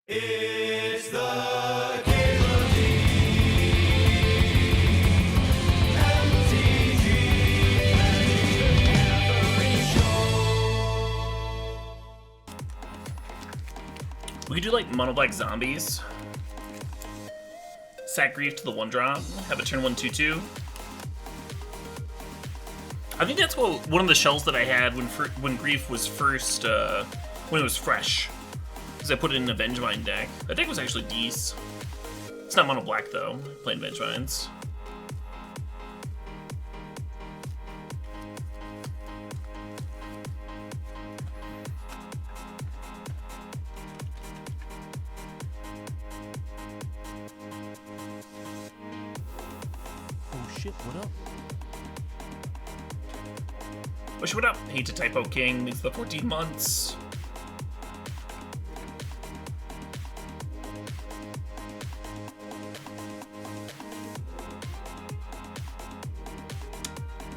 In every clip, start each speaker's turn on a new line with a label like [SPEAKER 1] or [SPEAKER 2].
[SPEAKER 1] It's the CalebDMTG Show.
[SPEAKER 2] We could do like mono black zombies. Sack Grief to the 1-drop. Have a turn 1/2/2. I think that's one of the shells that I had when Grief was first, when it was fresh. Because I put it in a Vengevine deck. That deck was actually decent. It's not mono black though, playing Vengevines.
[SPEAKER 3] Oh shit, what up?
[SPEAKER 2] Wish what up? Hate to typo King, needs the 14 months.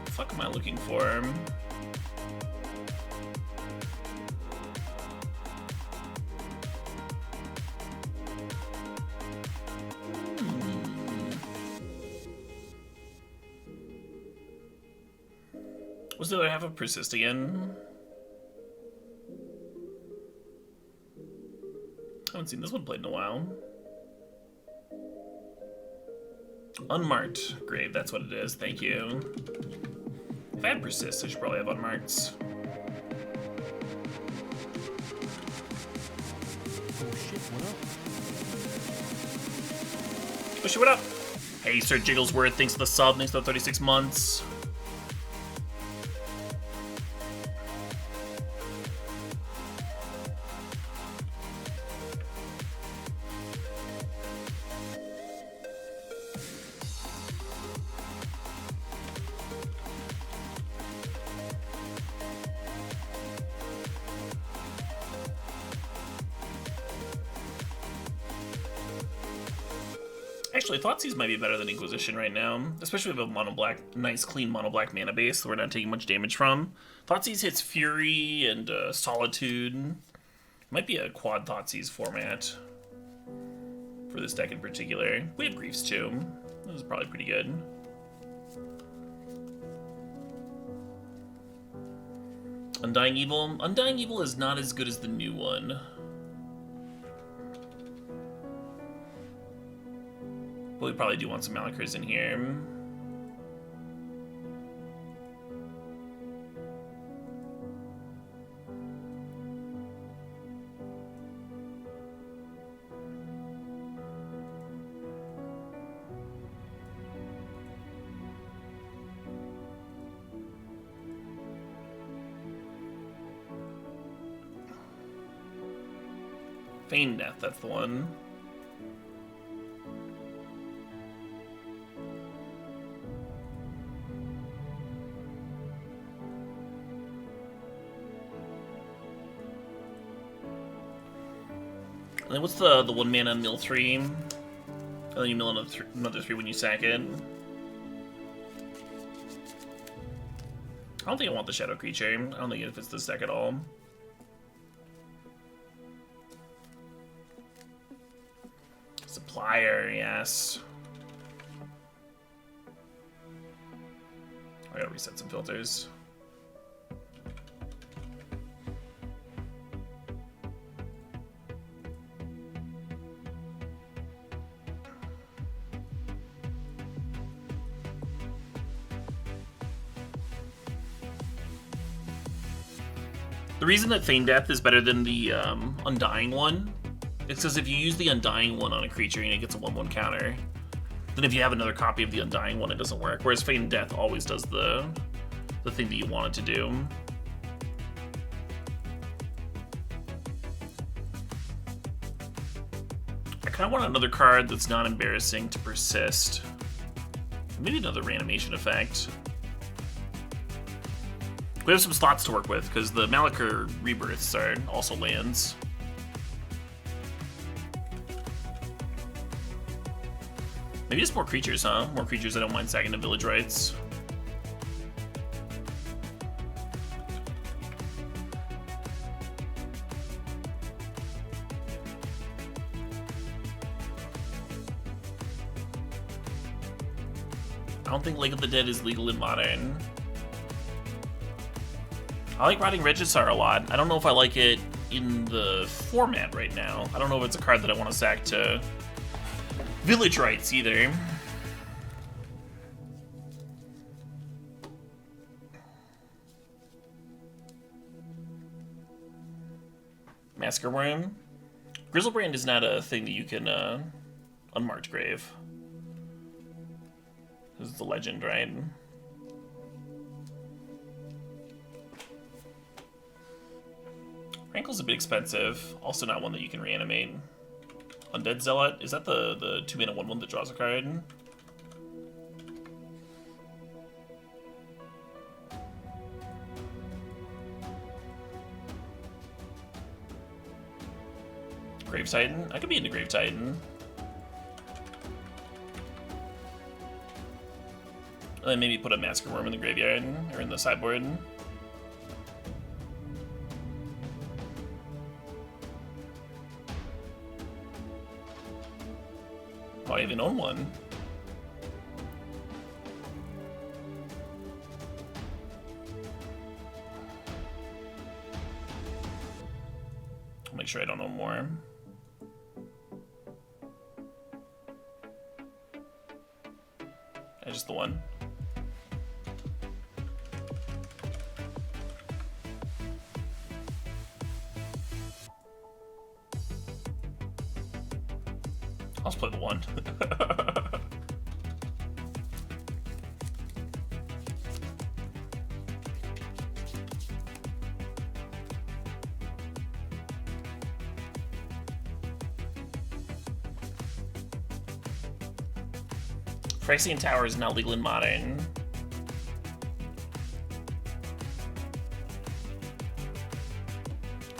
[SPEAKER 2] The fuck am I looking for? Was the other half of Persist again? I haven't seen this one played in a while. Unmarked grave, that's what it is, thank you. If I had Persist, I should probably have unmarked.
[SPEAKER 3] Oh shit, what up?
[SPEAKER 2] Wish what up? Hey, Sir Jigglesworth, thanks for the sub, thanks for the 36 months. Actually, Thoughtseize might be better than Inquisition right now, especially with a mono black, nice clean mono black mana base that we're not taking much damage from. Thoughtseize hits Fury and Solitude. Might be a quad Thoughtseize format for this deck in particular. We have Griefs too. This is probably pretty good. Undying Evil. Undying Evil is not as good as the new one. But we probably do want some Malakers in here. Feign Death, that's the one. And then what's the 1 mana mill 3? And then you mill another 3 when you sack it. I don't think I want the Shadow Creature. I don't think it fits this deck at all. Supplier, yes. I gotta reset some filters. The reason that Feign Death is better than the Undying one is because if you use the Undying one on a creature and it gets a 1/1 counter, then if you have another copy of the Undying one, it doesn't work. Whereas Feign Death always does the thing that you want it to do. I kind of want another card that's not embarrassing to persist. Maybe another Reanimation effect. We have some slots to work with, because the Malakir Rebirths are also lands. Maybe just more creatures, huh? More creatures I don't mind sacking to Village Rites. I don't think Lake of the Dead is legal in Modern. I like Rotting Regisaur a lot. I don't know if I like it in the format right now. I don't know if it's a card that I want to sack to Village Rites either. Massacre Worm. Grizzlebrand is not a thing that you can unmarked grave. This is the legend, right? Rankle's a bit expensive. Also not one that you can reanimate. Undead Zealot. Is that the 2-mana 1/1 that draws a card? Grave Titan? I could be into Grave Titan. And then maybe put a Massacre Worm in the graveyard, or in the sideboard. Oh, I even own one. I'll make sure I don't own more. Just the one. I'll just play the one. Phyrexian Tower is not legal in Modern.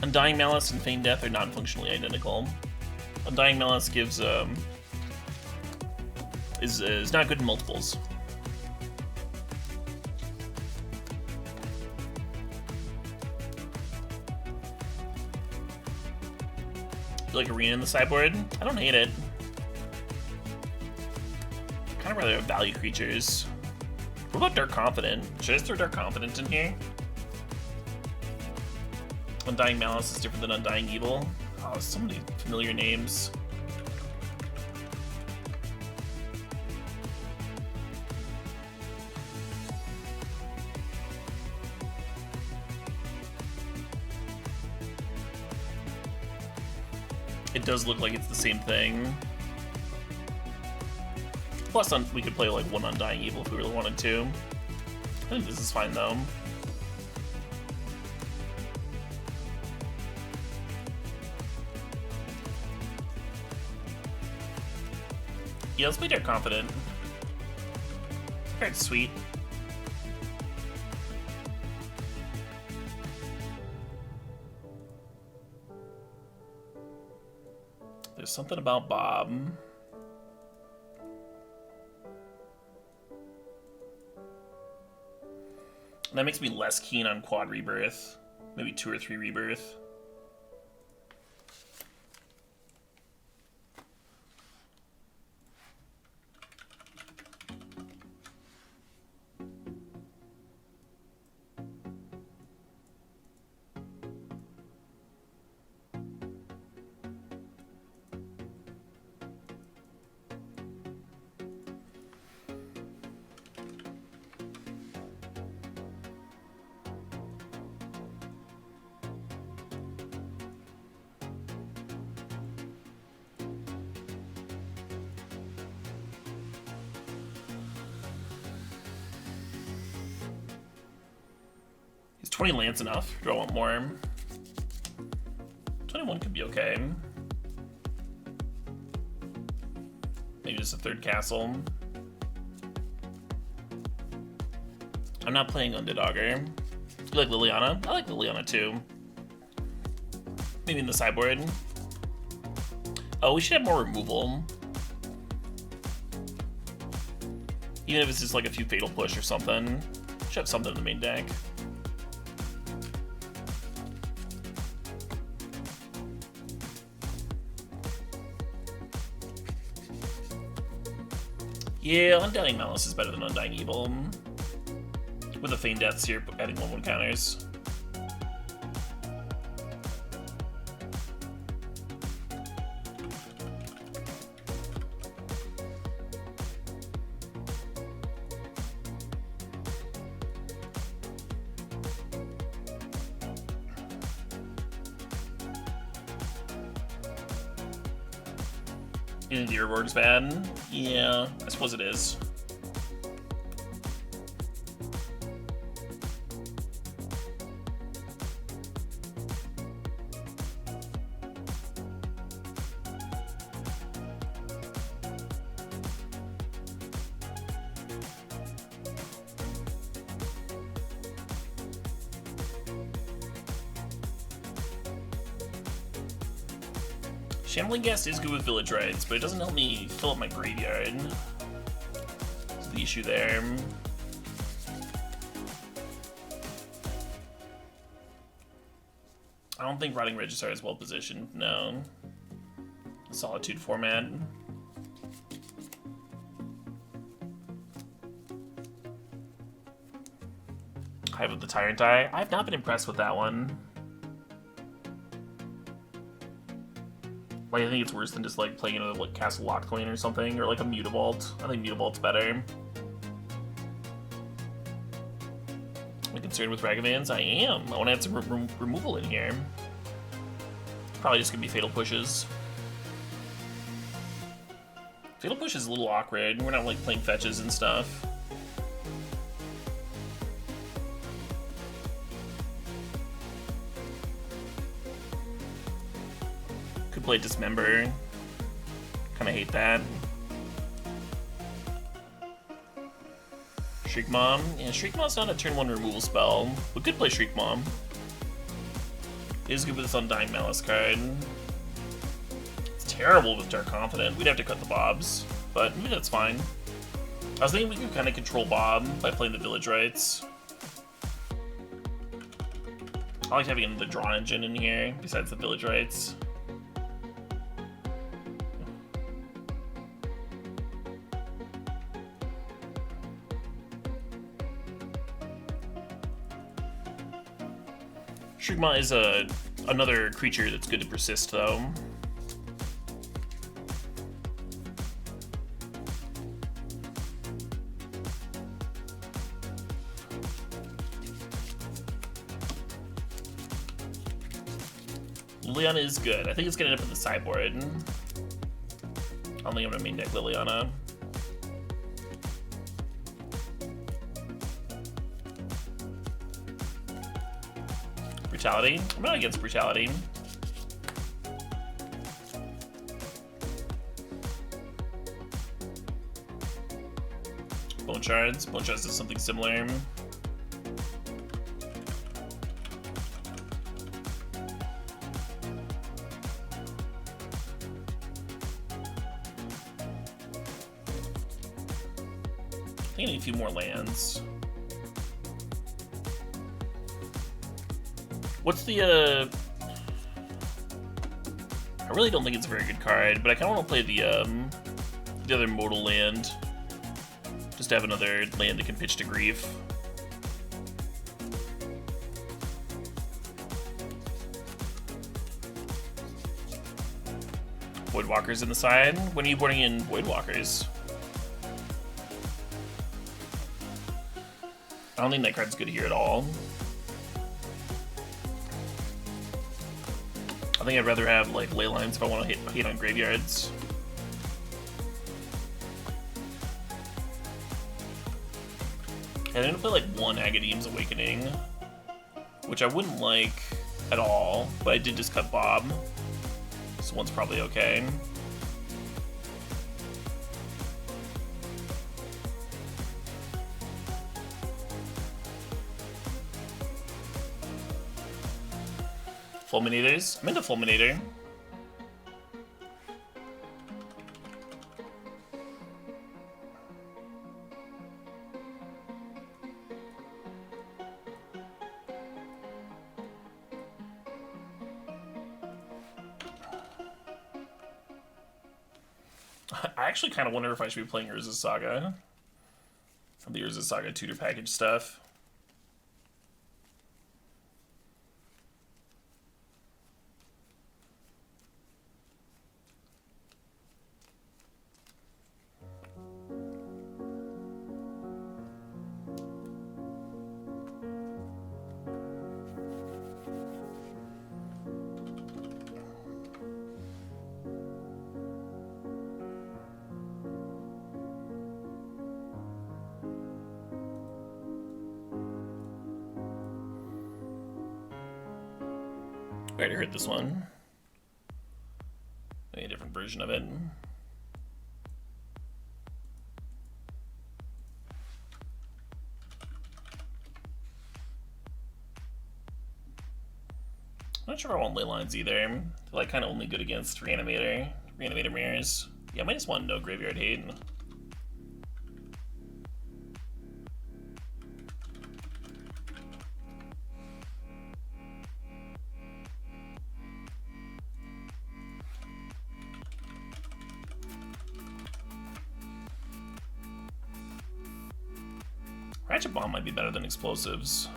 [SPEAKER 2] Undying Malice and Feign Death are non-functionally identical. Undying Malice gives is not good in multiples. You like Arena in the sideboard? I don't hate it. I'd rather have value creatures. What about Dark Confident? Should I just throw Dark Confident in here? Undying Malice is different than Undying Evil. Oh, so many familiar names. It does look like it's the same thing. Plus, we could play like one Undying Evil if we really wanted to. I think this is fine though. Yeah, let's play Dark Confident. Card's sweet. There's something about Bob. That makes me less keen on quad rebirth. Maybe 2 or 3 rebirth. Is 20 lands enough? Do I want more? 21 could be okay. Maybe just a 3rd castle. I'm not playing Undead Augur. You like Liliana? I like Liliana too. Maybe in the sideboard. Oh, we should have more removal. Even if it's just like a few Fatal Push or something. We should have something in the main deck. Yeah, Undying Malice is better than Undying Evil. With the Feign Deaths here, adding 1/1 counters. You think the reward's bad? Yeah, I suppose it is. Shambling Guest is good with village rights, but it doesn't help me fill up my graveyard. That's the issue there. I don't think Rotting Registrar is well positioned, no. Solitude format. Hive of the Tyrant Eye. I've not been impressed with that one. Like, I think it's worse than just like playing another like Castle Lockcoin or something, or like a Mutavault. I think Mutavault's better. Am I concerned with Ragavans? I am. I want to add some removal in here. Probably just gonna be Fatal Pushes. Fatal Push is a little awkward. We're not like playing fetches and stuff. Play Dismember. Kinda hate that. Shriek Mom. Yeah, Shriek Mom's not a turn 1 removal spell, but could play Shriek Mom. It is good with this Undying Malice card. It's terrible with Dark Confident. We'd have to cut the Bobs, but maybe that's fine. I was thinking we could kind of control Bob by playing the Village Rights. I like having another draw engine in here besides the Village Rights. Shriekmaw is another creature that's good to persist, though. Liliana is good. I think it's gonna end up in the sideboard. I don't think I'm gonna main deck Liliana. Brutality? I'm not against Brutality. Bone Shards. Bone Shards is something similar. I think I need a few more lands. What's the, I really don't think it's a very good card, but I kind of want to play the other modal land. Just to have another land that can pitch to Grief. Voidwalkers in the side? When are you boarding in Voidwalkers? I don't think that card's good here at all. I think I'd rather have like ley lines if I want to hit on graveyards. And I'm gonna play like one Agadeem's Awakening, which I wouldn't like at all, but I did just cut Bob, so one's probably okay. Fulminators? I'm into Fulminator. I actually kind of wonder if I should be playing Urza's Saga. The Urza's Saga tutor package stuff. I already heard this one. Maybe a different version of it. I'm not sure I want ley lines either. They're like kind of only good against reanimator mirrors. Yeah, I might just want no graveyard hate. Ratchet Bomb might be better than explosives.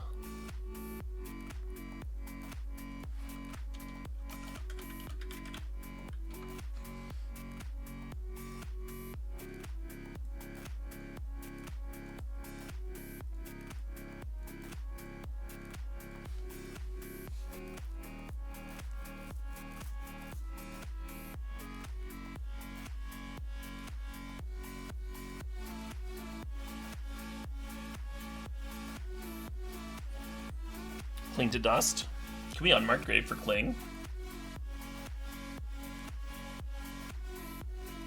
[SPEAKER 2] Cling to Dust. Can we unmark Grave for Cling?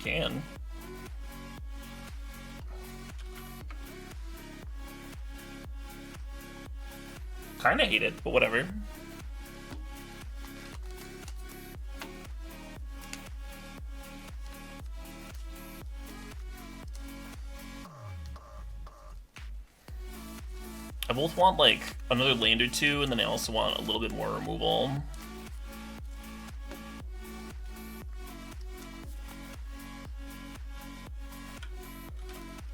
[SPEAKER 2] Can. Kinda hate it, but whatever. I both want like another land or two, and then I also want a little bit more removal.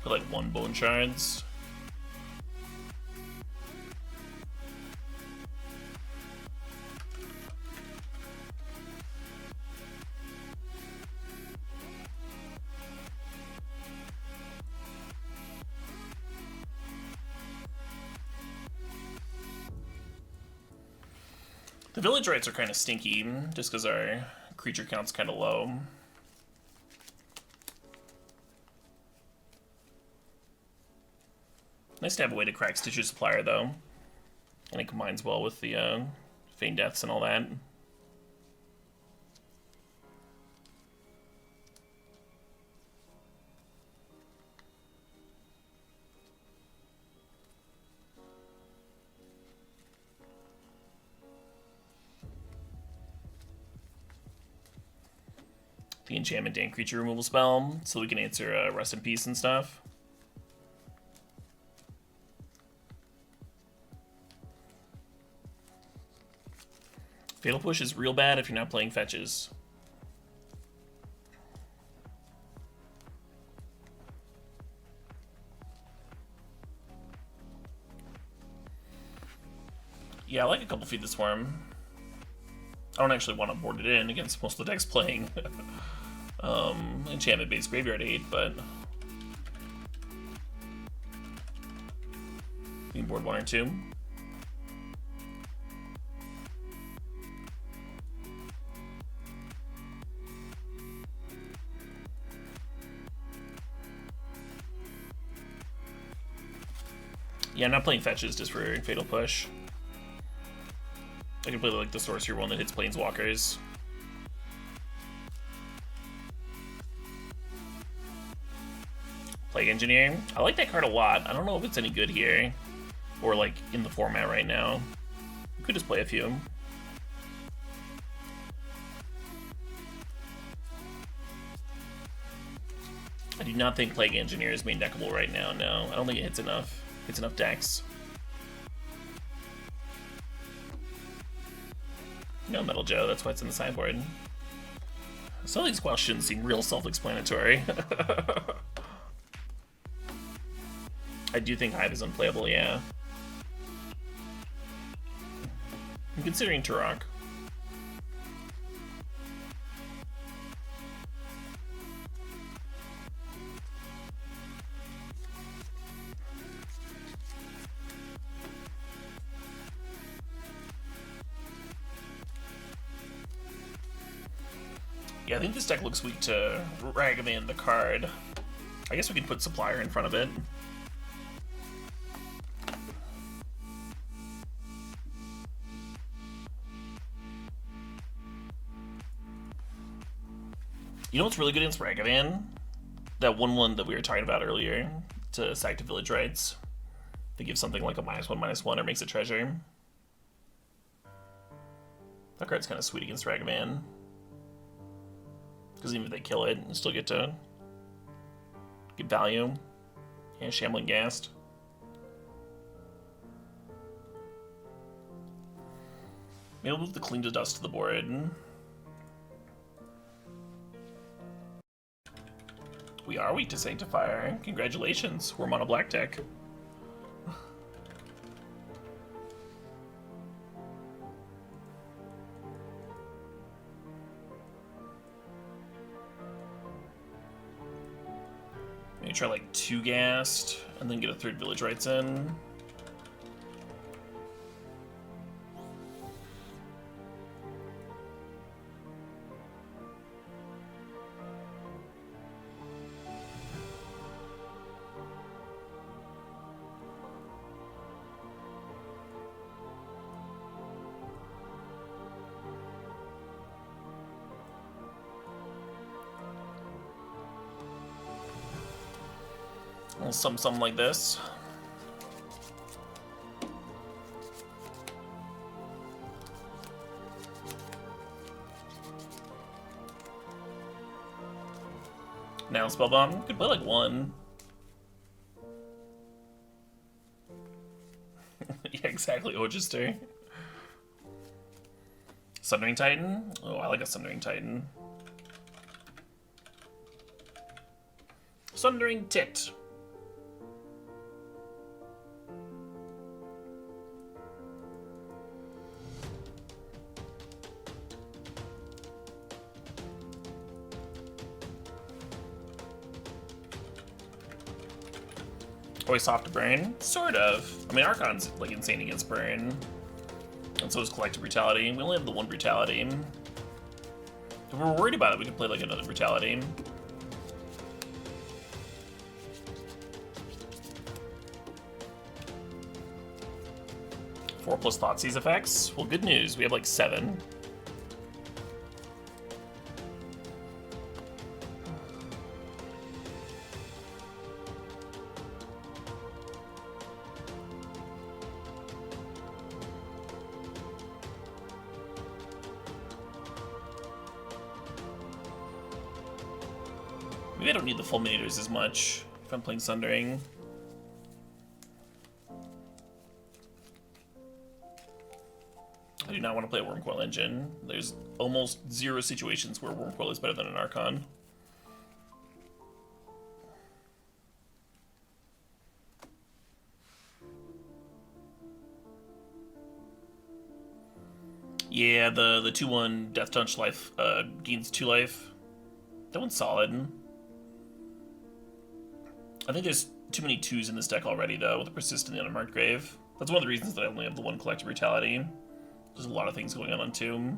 [SPEAKER 2] For like 1 bone shards. The village rights are kind of stinky, just because our creature count's kind of low. Nice to have a way to crack Stitcher's Supplier, though. And it combines well with the Feign Deaths and all that. The enchantment and creature removal spell, so we can answer Rest in Peace and stuff. Fatal Push is real bad if you're not playing fetches. Yeah, I like a couple Feed the Swarm. I don't actually want to board it in against most of the decks playing enchantment-based graveyard aid, but we can board 1 or 2. Yeah, I'm not playing fetches just for Fatal Push. I can play like the Sorcerer one that hits Planeswalkers. Plague Engineer. I like that card a lot. I don't know if it's any good here, or like in the format right now. You could just play a few. I do not think Plague Engineer is main deckable right now, no. I don't think it hits enough. Hits enough decks. No Metal Joe, that's why it's in the sideboard. Some of these questions seem real self-explanatory. I do think Hive is unplayable, yeah. I'm considering Turok. Yeah, I think this deck looks weak to Ragavan the card. I guess we can put Supplier in front of it. You know what's really good against Ragavan? That 1/1 that we were talking about earlier to sack to Village Rites. They give something like a -1/-1 or makes a treasure. That card's kind of sweet against Ragavan. Because even if they kill it, you still get to get value. Yeah, Shambling Ghast. Maybe we'll move the Clean to Dust to the board. We are weak to Sanctifier. Congratulations, we're mono black deck. Maybe try like 2 Ghast, and then get a 3rd Village Rites in. Something like this. Now Spellbomb. Could play like 1. Yeah, exactly. Ogister. Sundering Titan. Oh, I like a Sundering Titan. Sundering Tit. Always soft to burn? Sort of. I mean, Archon's like insane against burn. And so is Collective Brutality. We only have the 1 Brutality. If we're worried about it, we can play like another Brutality. Four plus Thoughtseize effects? Well, good news. We have like 7. Maybe I don't need the Fulminators as much if I'm playing Sundering. I do not want to play a Wormcoil Engine. There's almost 0 situations where Wormcoil is better than an Archon. Yeah, the 2/1 Death Touch life gains 2 life. That one's solid. I think there's too many 2s in this deck already, though, with the Persistent and Unmarked Grave. That's one of the reasons that I only have the 1 Collective Brutality. There's a lot of things going on 2.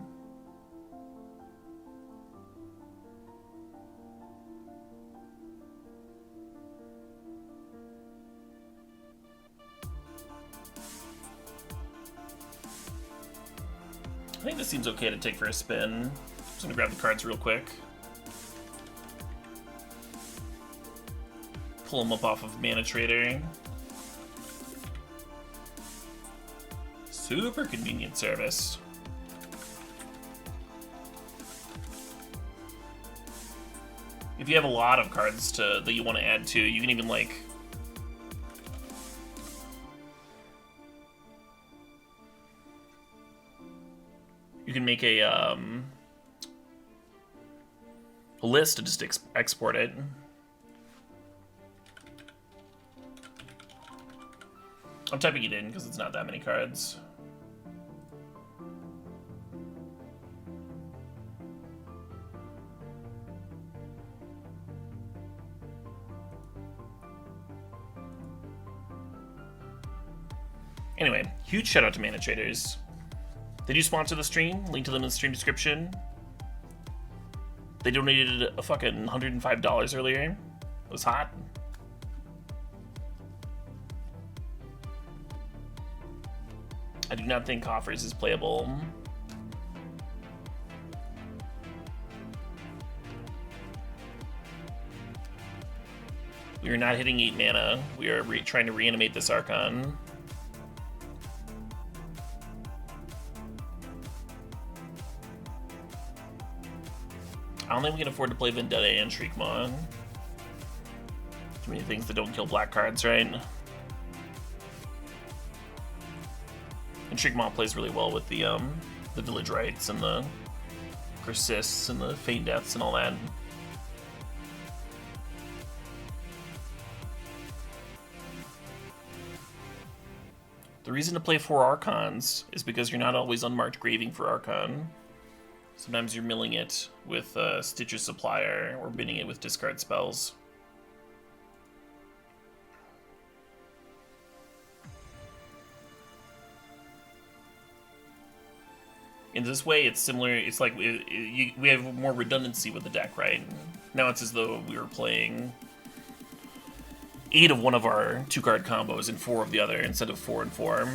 [SPEAKER 2] I think this seems okay to take for a spin. Just gonna grab the cards real quick. Pull them up off of Mana Trader. Super convenient service. If you have a lot of cards that you want to add to, you can even like you can make a a list to just export it. I'm typing it in because it's not that many cards. Anyway, huge shout out to Mana Traders. They do sponsor the stream. Link to them in the stream description. They donated a fucking $105 earlier. It was hot. I do not think Coffers is playable. We are not hitting 8 mana. We are trying to reanimate this Archon. I don't think we can afford to play Vendetta and Shriekmaw. Too many things that don't kill black cards, right? And Shriekmaw plays really well with the Village Rites and the Persists and the Feign Deaths and all that. The reason to play 4 Archons is because you're not always unmarked graving for Archon. Sometimes you're milling it with Stitcher's Supplier or binning it with discard spells. In this way, it's similar. It's like we have more redundancy with the deck, right? Now it's as though we were playing 8 of one of our 2-card combos and 4 of the other instead of 4 and 4.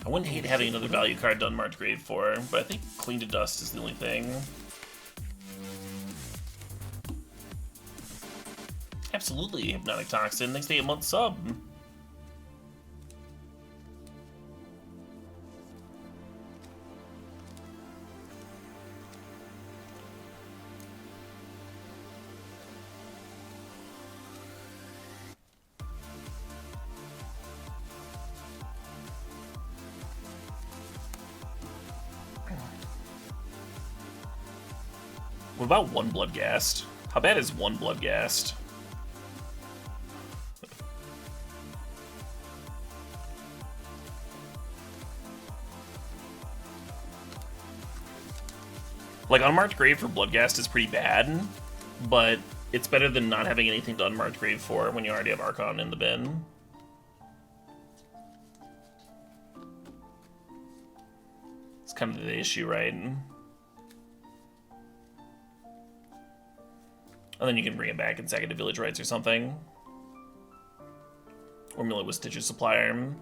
[SPEAKER 2] I wouldn't hate having another value card done March Grave for, but I think Clean to Dust is the only thing. Absolutely, Hypnotic Toxin. Thanks to 8 month sub. What about 1 Bloodghast? How bad is 1 Bloodghast? Like, Unmarked Grave for Bloodghast is pretty bad, but it's better than not having anything to Unmarked Grave for when you already have Archon in the bin. It's kind of the issue, right? And then you can bring it back and sack it to Village Rites or something. Or mill it with Stitcher's Supplier.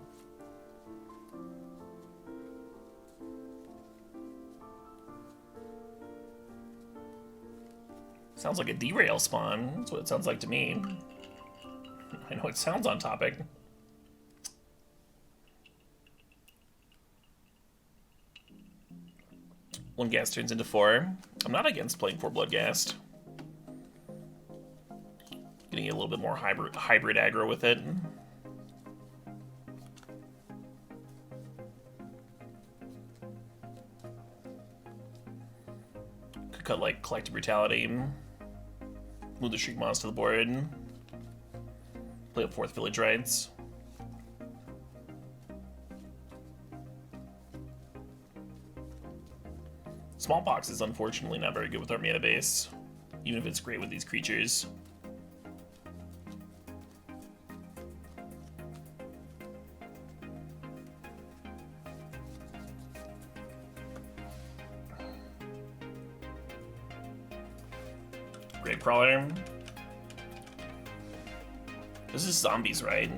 [SPEAKER 2] Sounds like a derail spawn. That's what it sounds like to me. I know it sounds on topic. One gas turns into 4. I'm not against playing 4 Bloodghast. Getting a little bit more hybrid aggro with it. Could cut like Collective Brutality. Move the Shriekmaws to the board. Play up 4th Village Rites. Smallpox is unfortunately not very good with our mana base, even if it's great with these creatures. Gravecrawler. This is zombies, right?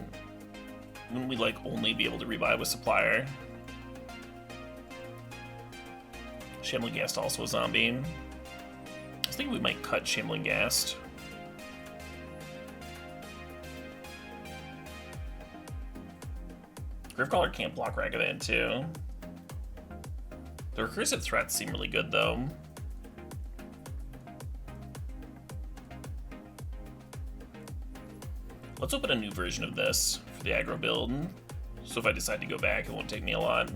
[SPEAKER 2] Wouldn't we like only be able to revive with Supplier? Shambling Ghast also a zombie. I was thinking we might cut Shambling Ghast. Gravecrawler can't block Ragavan too. The recursive threats seem really good though. Let's open a new version of this for the aggro build. So if I decide to go back, it won't take me a lot.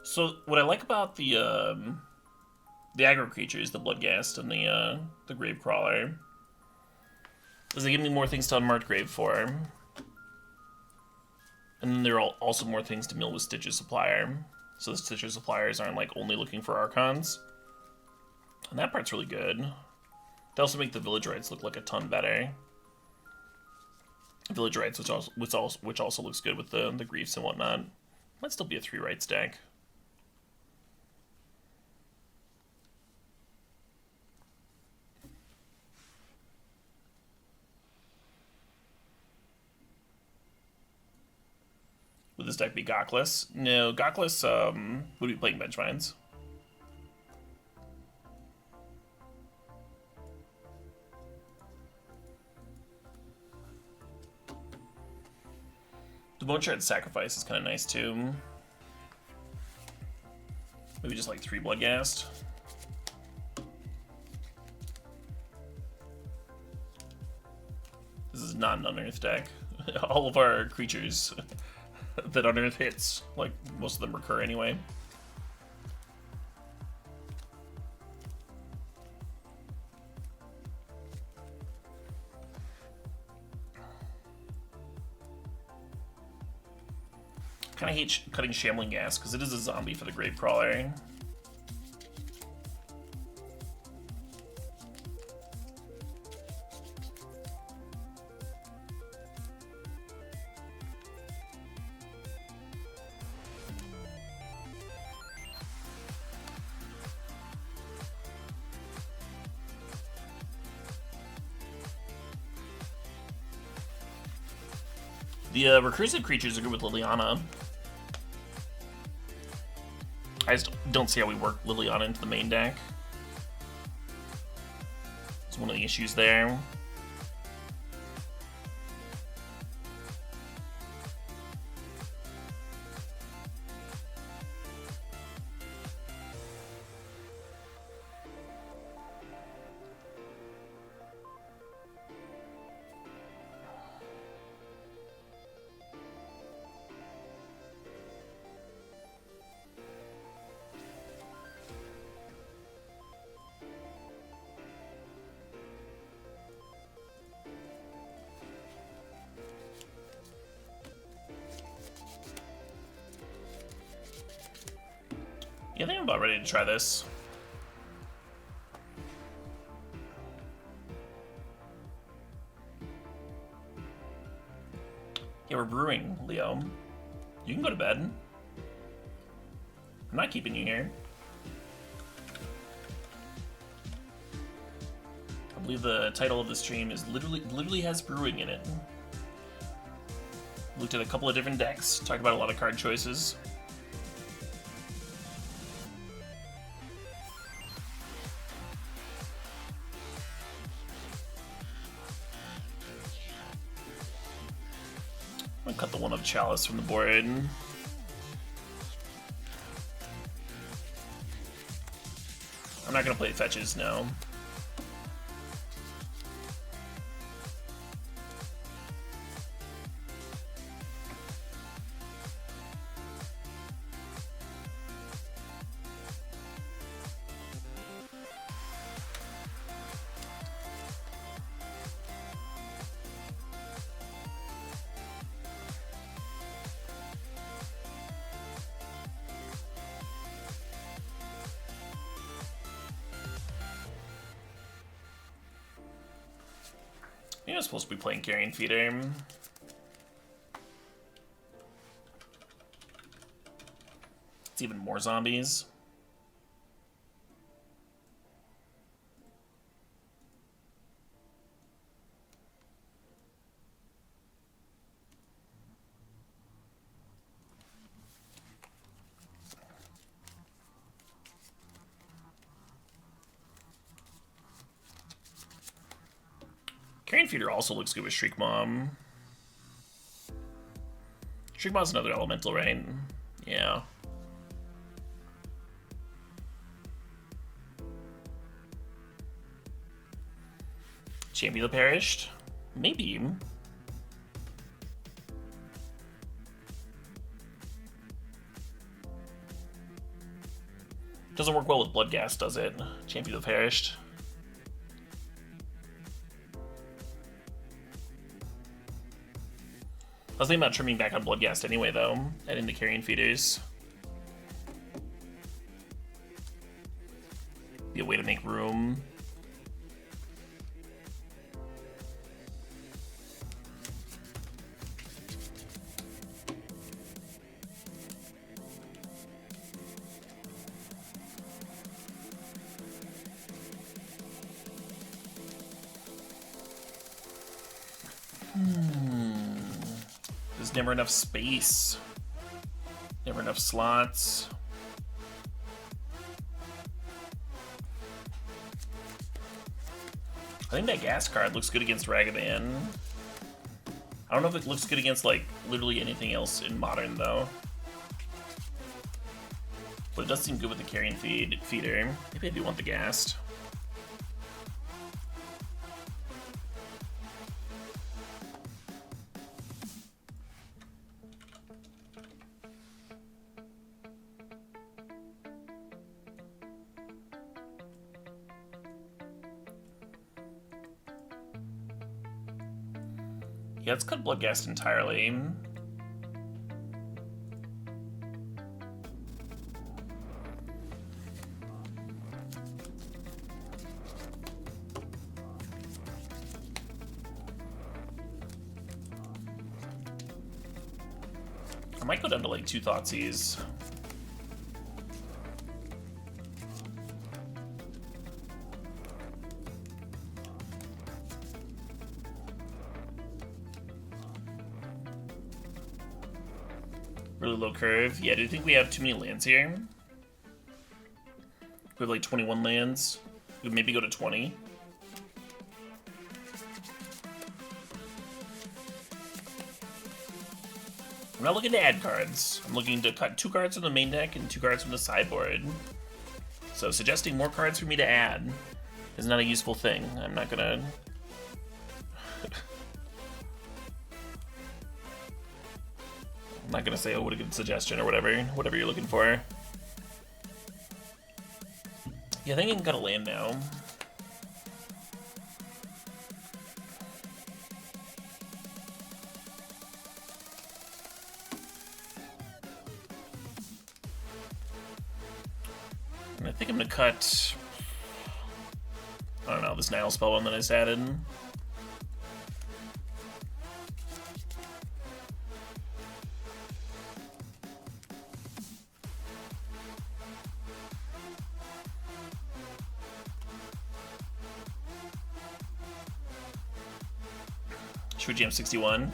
[SPEAKER 2] So what I like about the aggro creatures, the Bloodghast and the Gravecrawler, is they give me more things to unmarked grave for, and then there are also more things to mill with Stitcher's Supplier. So the Stitcher's Suppliers aren't like only looking for Archons, and that part's really good. They also make the Village Rites look like a ton better. Village Rites, which also looks good with the Griefs and whatnot. Might still be a 3 Rites deck. Would this deck be Gockless? No, Gockless would be playing Benchmines. The Bone Shard Sacrifice is kind of nice too. Maybe just like 3 Bloodghast. This is not an Unearth deck. All of our creatures that Unearth hits, like most of them recur anyway. Kind of hate cutting Shambling Gas because it is a zombie for the Gravecrawler. The recursive creatures are good with Liliana. I just don't see how we work Liliana into the main deck. It's one of the issues there. Yeah, I think I'm about ready to try this. Yeah, we're brewing, Leo. You can go to bed. I'm not keeping you here. I believe the title of the stream is literally has brewing in it. Looked at a couple of different decks, talked about a lot of card choices. I'm gonna cut the one of Chalice from the board. I'm not gonna play fetches, no. You're supposed to be playing Carrion Feeder. It's even more zombies. Carrion Feeder also looks good with Shriek Mom. Shriek Mom's another elemental, right? Yeah. Champion the Perished? Maybe. Doesn't work well with Bloodghast, does it? Champion the Perished. I was thinking about trimming back on Bloodghast anyway, though, adding the Carrion Feeders. Be a way to make room. There's never enough space. Never enough slots. I think that gas card looks good against Ragavan. I don't know if it looks good against, like, literally anything else in Modern, though. But it does seem good with the Carrion Feeder. Maybe I do want the Ghast. Yeah, let's cut Bloodghast entirely. I might go down to like 2 Thoughtseize. Really low curve. Yeah, do you think we have too many lands here? We have like 21 lands. We would maybe go to 20. I'm not looking to add cards. I'm looking to cut 2 cards from the main deck and 2 cards from the sideboard. So suggesting more cards for me to add is not a useful thing. I'm not gonna... I'm not gonna say, oh, what a good suggestion or whatever you're looking for. Yeah, I think I can cut a land now. And I think I'm gonna cut, I don't know, this Nile spell one that I just added. Should we jam 61?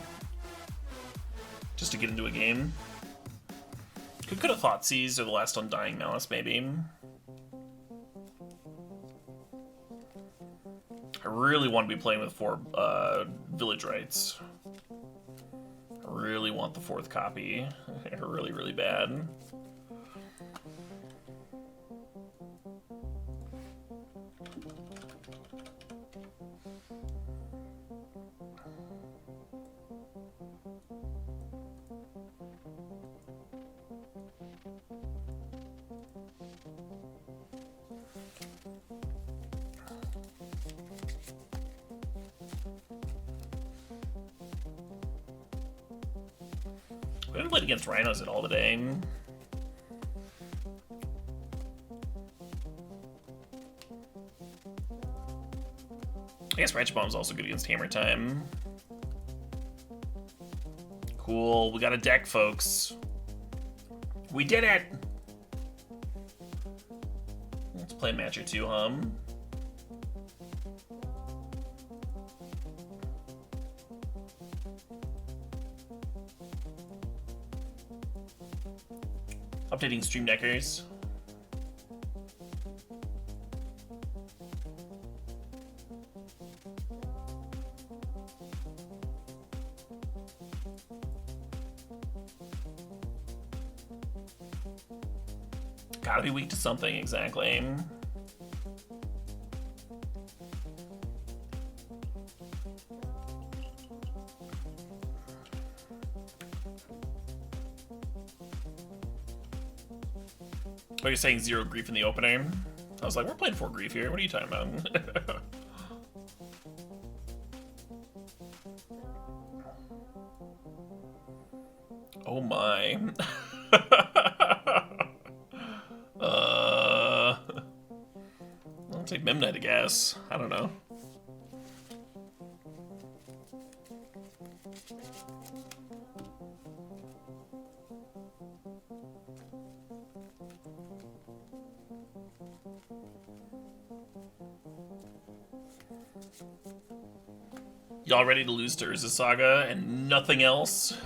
[SPEAKER 2] Just to get into a game? Could have Thoughtseize or the last Undying Malice, maybe. I really want to be playing with 4 Village Rites. I really want the 4th copy. Really, really bad. We haven't played against Rhinos at all today. I guess Ratchet Bomb's also good against Hammer Time. Cool, we got a deck, folks. We did it! Let's play a match or two, Updating Stream Deckers. Gotta be weak to something, exactly. Oh, you're saying 0 grief in the opener? I was like, we're playing 4 grief here. What are you talking about? Oh my. I'll take Memnite, I guess. I don't know. Y'all ready to lose to Urza Saga and nothing else?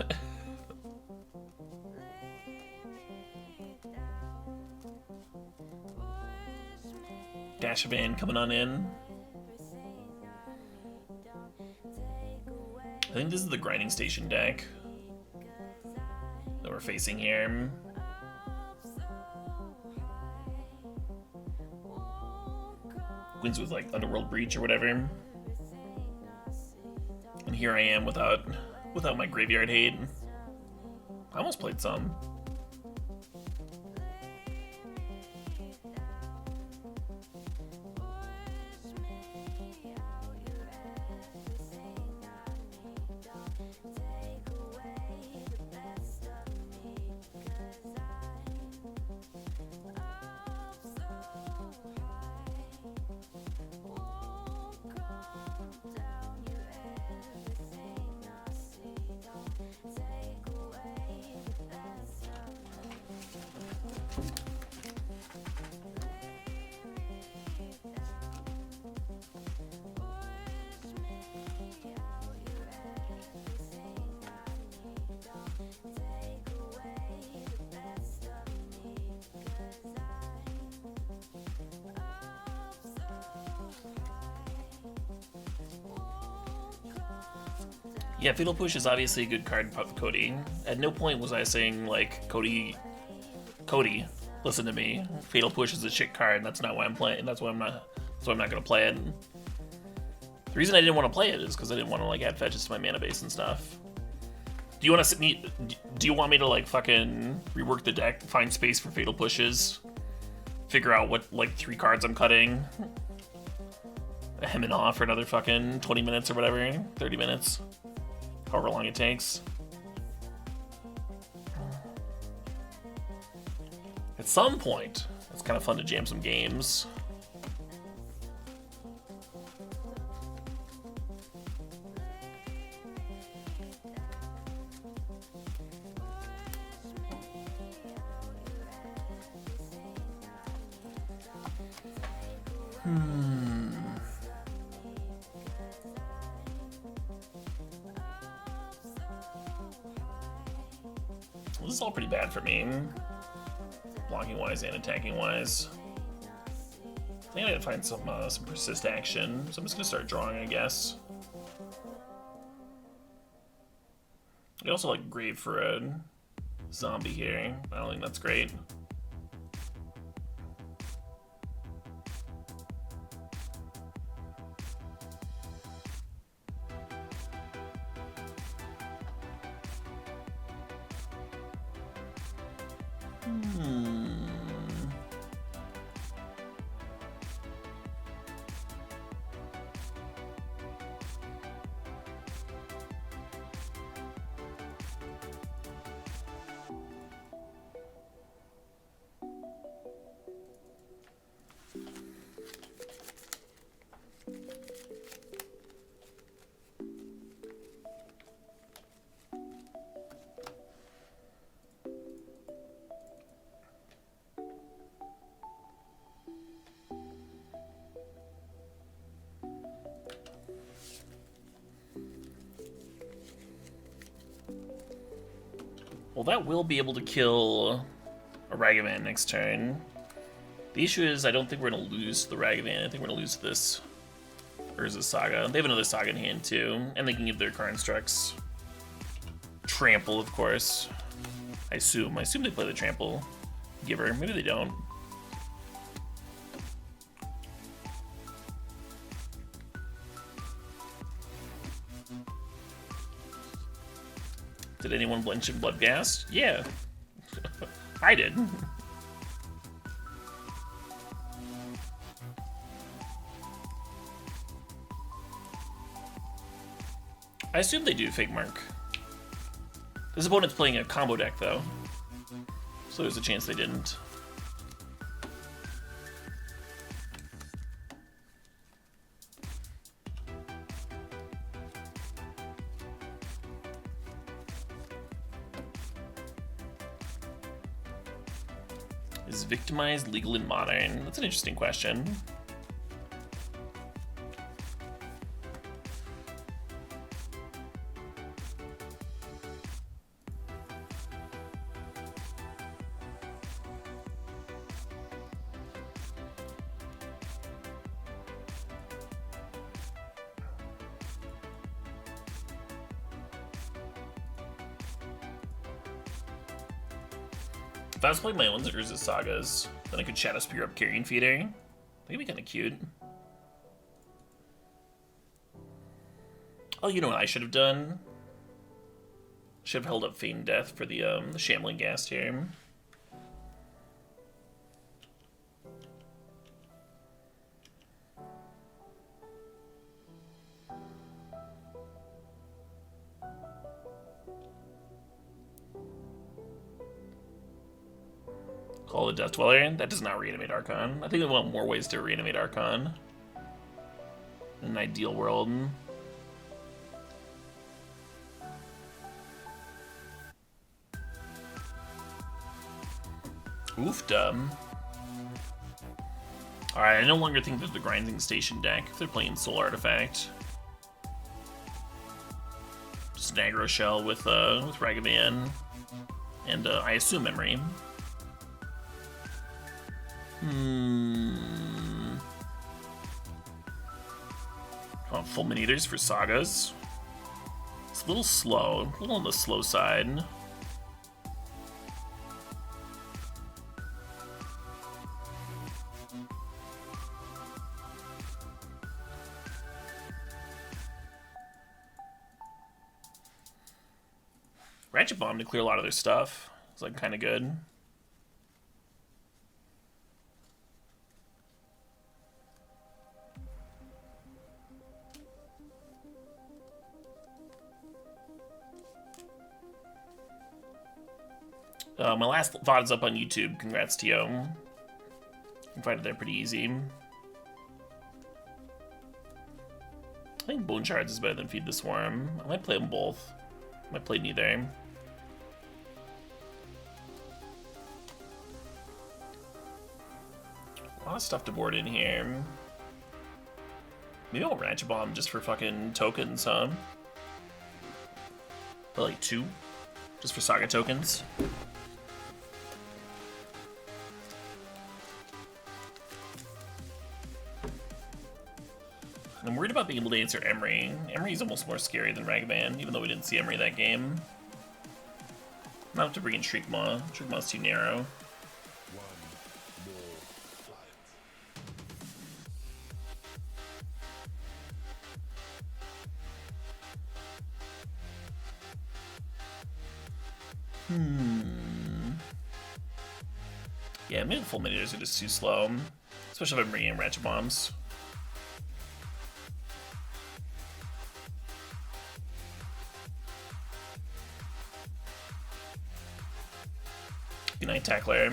[SPEAKER 2] Dashaban coming on in. I think this is the Grinding Station deck that we're facing here. Wins with like Underworld Breach or whatever. And here I am without my graveyard hate. I almost played some. Yeah, Fatal Push is obviously a good card, Cody. At no point was I saying, like, Cody, listen to me. Fatal Push is a shit card, and that's not why I'm playing. That's why I'm not gonna play it. The reason I didn't want to play it is because I didn't want to, like, add fetches to my mana base and stuff. Do you want me to, like, fucking rework the deck, find space for Fatal Pushes, figure out what, like, 3 cards I'm cutting, hem and off for another fucking 20 minutes or whatever, 30 minutes? However long it takes. At some point, it's kind of fun to jam some games. This is all pretty bad for me, blocking wise and attacking wise. I think I gotta find some persist action, so I'm just gonna start drawing, I guess. I also like Grave for a zombie here. I don't think that's great. that will be able to kill a Ragavan next turn. The issue is I don't think we're going to lose the Ragavan. I think we're going to lose this Urza Saga. They have another Saga in hand too, and they can give their Constructs Trample, of course. I assume they play the Trample Giver. Maybe they don't. Did anyone blench in Bloodghast? Yeah. I did. I assume they do Fake Mark. This opponent's playing a combo deck, though. So there's a chance they didn't. Is victimized legal in Modern? That's an interesting question. If I was playing my own Urza Sagas, then I could Shadow Spear up Carrion Feeder. That'd be kind of cute. Oh, you know what I should have done? Should have held up Feigned Death for the Shambling Ghast here. Call the Death Dweller. That does not reanimate Archon. I think they want more ways to reanimate Archon. In an ideal world. Oofda. Alright, I no longer think there's the Grinding Station deck if they're playing Soul Artifact. Just an aggro shell with Ragavan. And I assume Memory. Oh, Fulmin Eaters for Sagas. It's a little slow, a little on the slow side. Ratchet Bomb to clear a lot of their stuff. It's like kind of good. My last VOD is up on YouTube. Congrats to you. You can find it there pretty easy. I think Bone Shards is better than Feed the Swarm. I might play them both. I might play neither. A lot of stuff to board in here. Maybe I'll Ratchet Bomb just for fucking tokens, huh? But like 2? Just for Saga tokens? I'm worried about being able to answer Emery. Emery's almost more scary than Ragavan, even though we didn't see Emery that game. Not have to bring in Shriekmaw. Shriekmaw's too narrow. Yeah, maybe the full minuters are just too slow. Especially if I'm bringing in Ratchet Bombs. Good night, Tackler.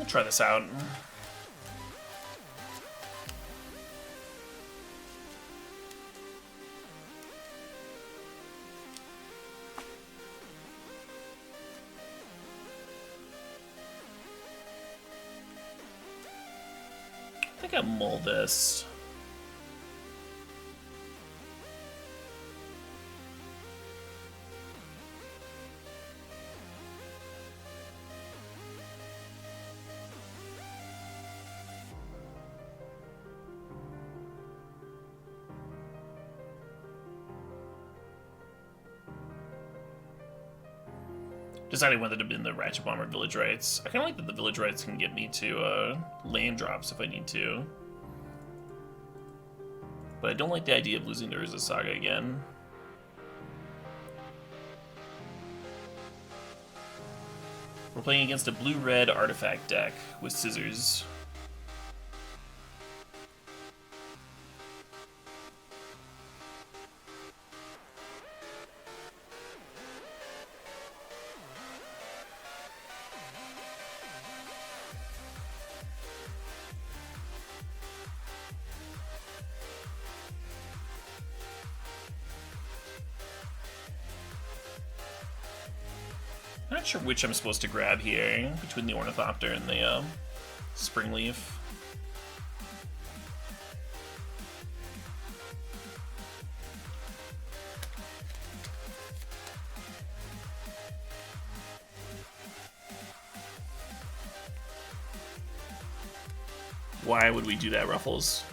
[SPEAKER 2] We'll try this out. I think I'll mull this. Deciding whether to bin the Ratchet Bomber Village Rights. I kind of like that the Village Rights can get me to land drops if I need to. But I don't like the idea of losing to Urza Saga again. We're playing against a blue-red artifact deck with scissors. Not sure which I'm supposed to grab here between the Ornithopter and the Springleaf. Why would we do that, Ruffles?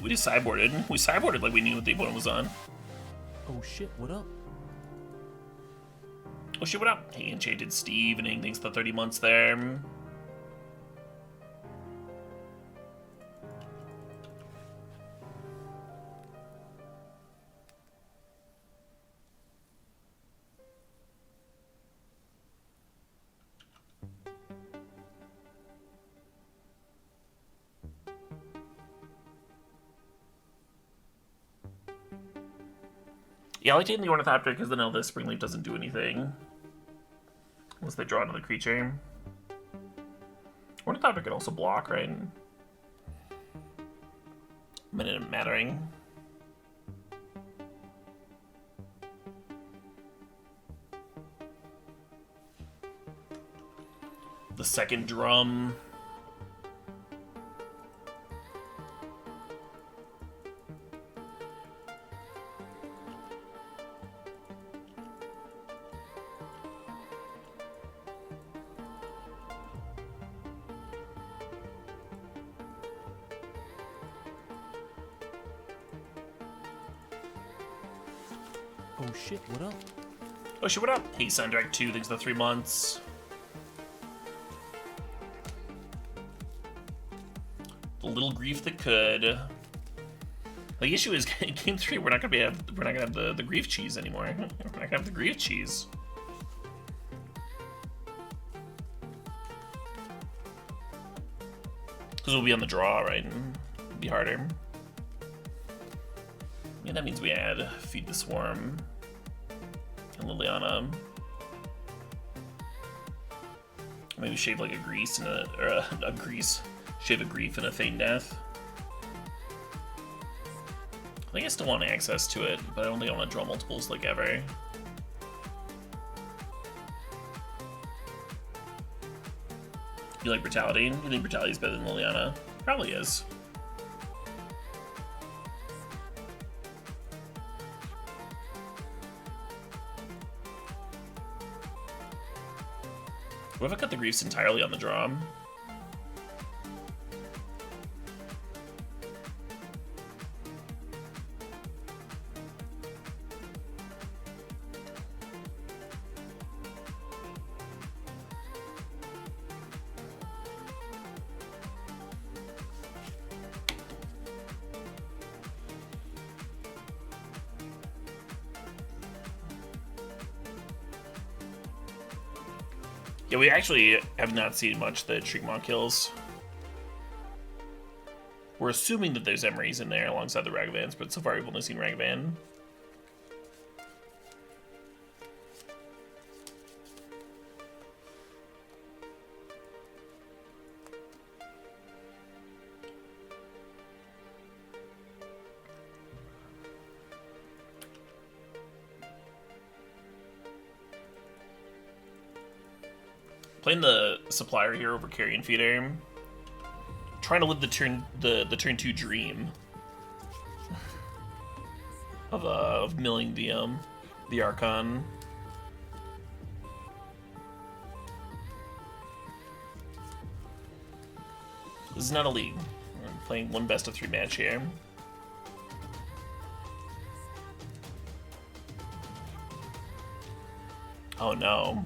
[SPEAKER 2] We just sideboarded. We sideboarded like we knew what the opponent was on.
[SPEAKER 3] Oh shit, what up?
[SPEAKER 2] Oh shit, what up? Hey, Enchanted Steve, and thanks for the 30 months there. Yeah, I like taking the Ornithopter because then all the Springleaf doesn't do anything. Unless they draw another creature. Ornithopter can also block, right? Minute mattering. The second drum.
[SPEAKER 3] Oh shit, what up?
[SPEAKER 2] Oh shit, what up? Hey, Sundirect 2, thanks for the 3 months. The little grief that could. The issue is, in game 3, we're not gonna have the grief cheese anymore. We're not gonna have the grief cheese. Because we'll be on the draw, right? And it'll be harder. Yeah, that means we add Feed the Swarm and Liliana. Maybe shave like a Grease and a Grease. Shave a Grief and a Feign Death. I think I still want access to it, but I don't think I want to draw multiples like ever. You like Brutality? You think Brutality is better than Liliana? Probably is. What if I cut the Griefs entirely on the draw? Yeah, we actually have not seen much the Shriekmaw kills. We're assuming that there's Emeries in there alongside the Ragavans, but so far we've only seen Ragavan. Playing the supplier here over Carrion Feeder. Trying to live the turn 2 dream of milling the Archon. This is not a league. I'm playing one best of 3 match here. Oh no.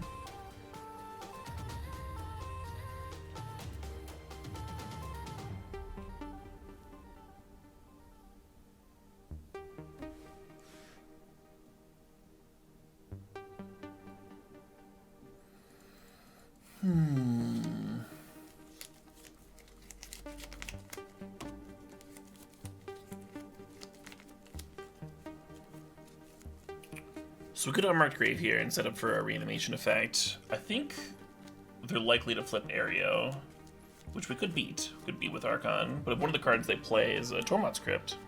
[SPEAKER 2] So we could unmarked Grave here and set up for a reanimation effect. I think they're likely to flip Aereo, which we could beat. Could beat with Archon. But if one of the cards they play is a Tormod's Crypt,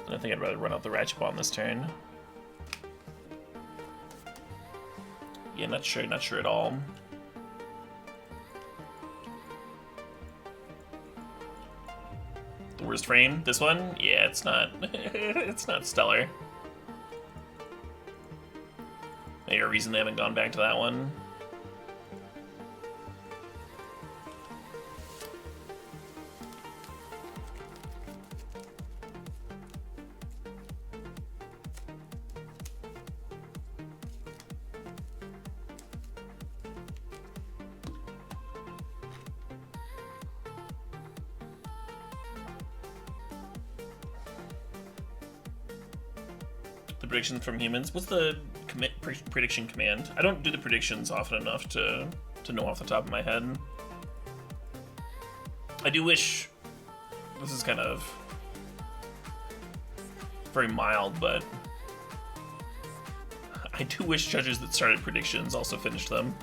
[SPEAKER 2] then I think I'd rather run out the Ratchet Ball on this turn. Yeah, not sure at all. The worst frame? This one? Yeah, it's not. It's not stellar. Maybe a reason they haven't gone back to that one. The predictions from humans. What's the prediction command? I don't do the predictions often enough to know off the top of my head. I do wish, this is kind of very mild, but I do wish judges that started predictions also finished them.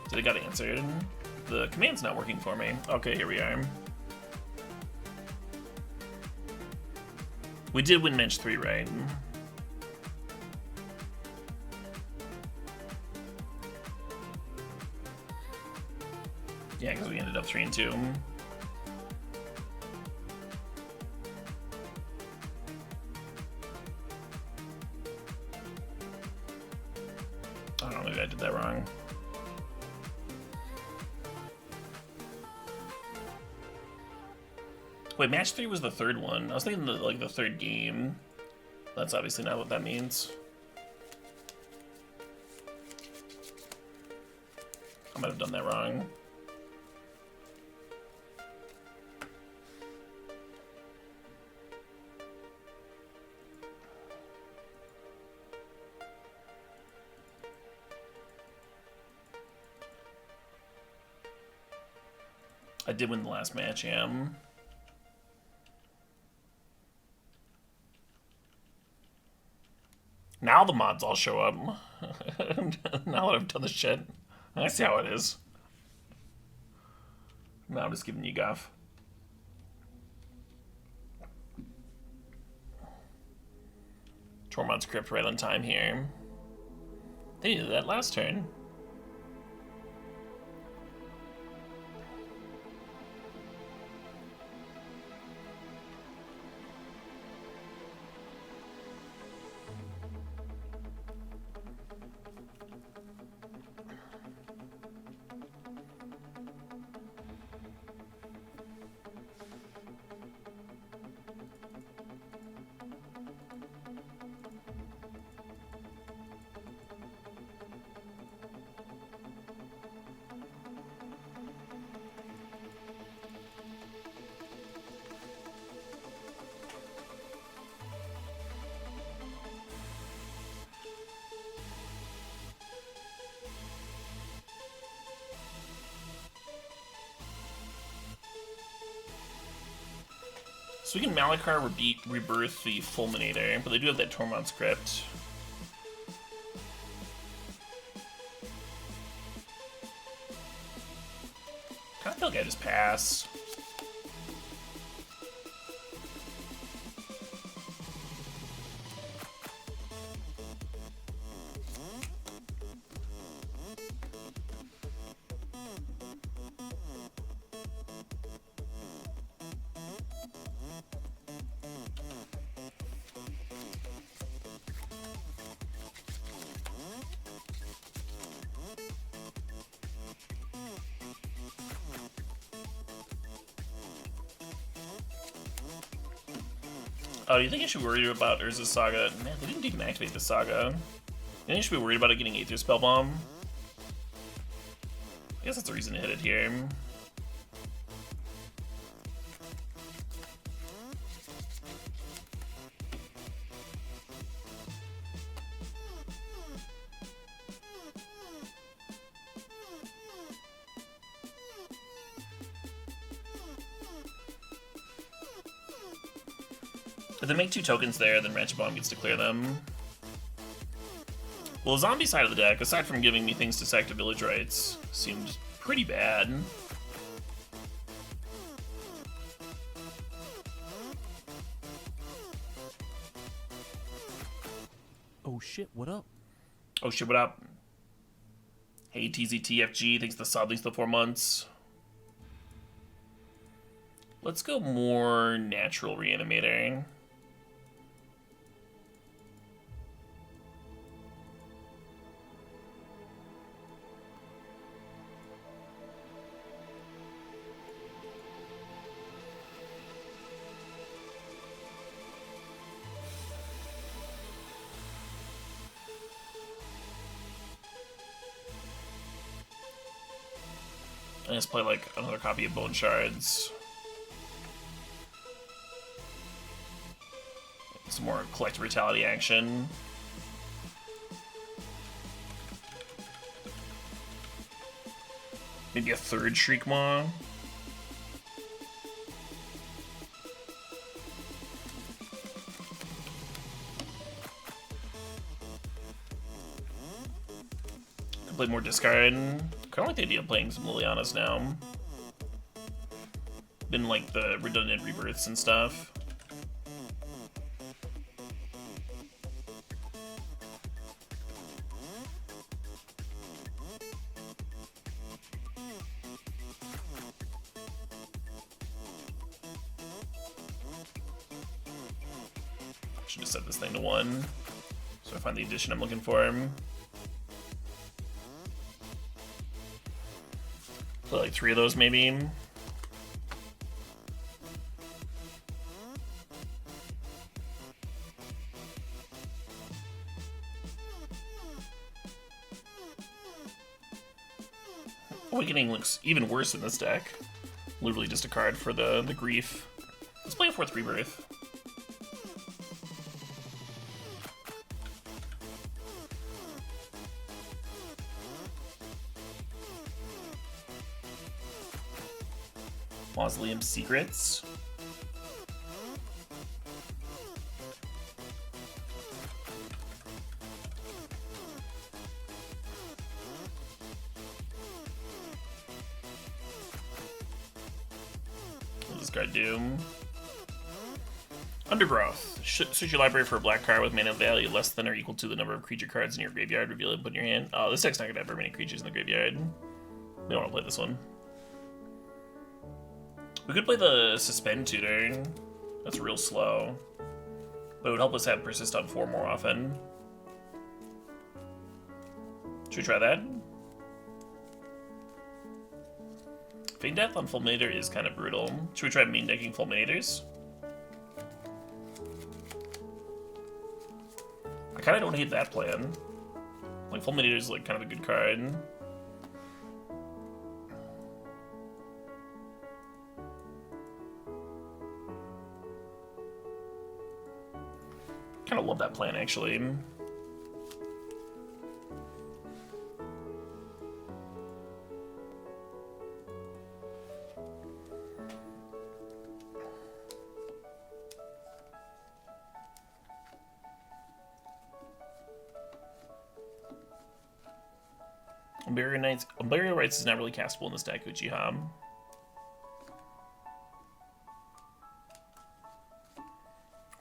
[SPEAKER 2] Did it got answered? The command's not working for me. Okay, here we are. We did win match 3, right? Yeah, because we ended up 3-2. I don't know, maybe I did that wrong. Wait, match 3 was the third one. I was thinking the third game. That's obviously not what that means. I might have done that wrong. I did win the last match, yeah. Now the mods all show up. Now that I've done the shit. I see how it is. Now I'm just giving you guff. Tormod's Crypt right on time here. They did that last turn. So we can Malachar rebirth the Fulminator, but they do have that Tormod's Crypt. I feel like I just pass. Oh, do you think I should be worried about Urza's Saga? Man, they didn't even activate the Saga. You think I should be worried about it getting Aether Spell Bomb? I guess that's a reason to hit it here. If they make 2 tokens there, then Ratchet Bomb gets to clear them. Well, the zombie side of the deck, aside from giving me things to sack to Village Rights, seemed pretty bad.
[SPEAKER 3] Oh shit, what up?
[SPEAKER 2] Oh shit, what up? Hey, TZTFG, thanks for the sub, thanks for the 4 months. Let's go more natural reanimator. I just play like another copy of Bone Shards. Some more collect brutality action. Maybe a 3rd Shriekmaw. Could play more discard. Kind of like the idea of playing some Lilianas now. Been like the redundant rebirths and stuff. Should just set this thing to 1, so I find the addition I'm looking for. Play like 3 of those, maybe. Awakening looks even worse in this deck. Literally just a card for the grief. Let's play a 4th Rebirth. Mausoleum Secrets. What does this guy do? Undergrowth. Search your library for a black card with mana value less than or equal to the number of creature cards in your graveyard. Reveal it and put in your hand. Oh, this deck's not gonna have very many creatures in the graveyard. We don't want to play this one. We could play the Suspend Tutor. That's real slow. But it would help us have Persist on 4 more often. Should we try that? Feign Death on Fulminator is kind of brutal. Should we try main decking Fulminators? I kind of don't hate that plan. Like, Fulminator is like kind of a good card. Kind of love that plan, actually. Burial Rites is not really castable in this deck, Uchiha.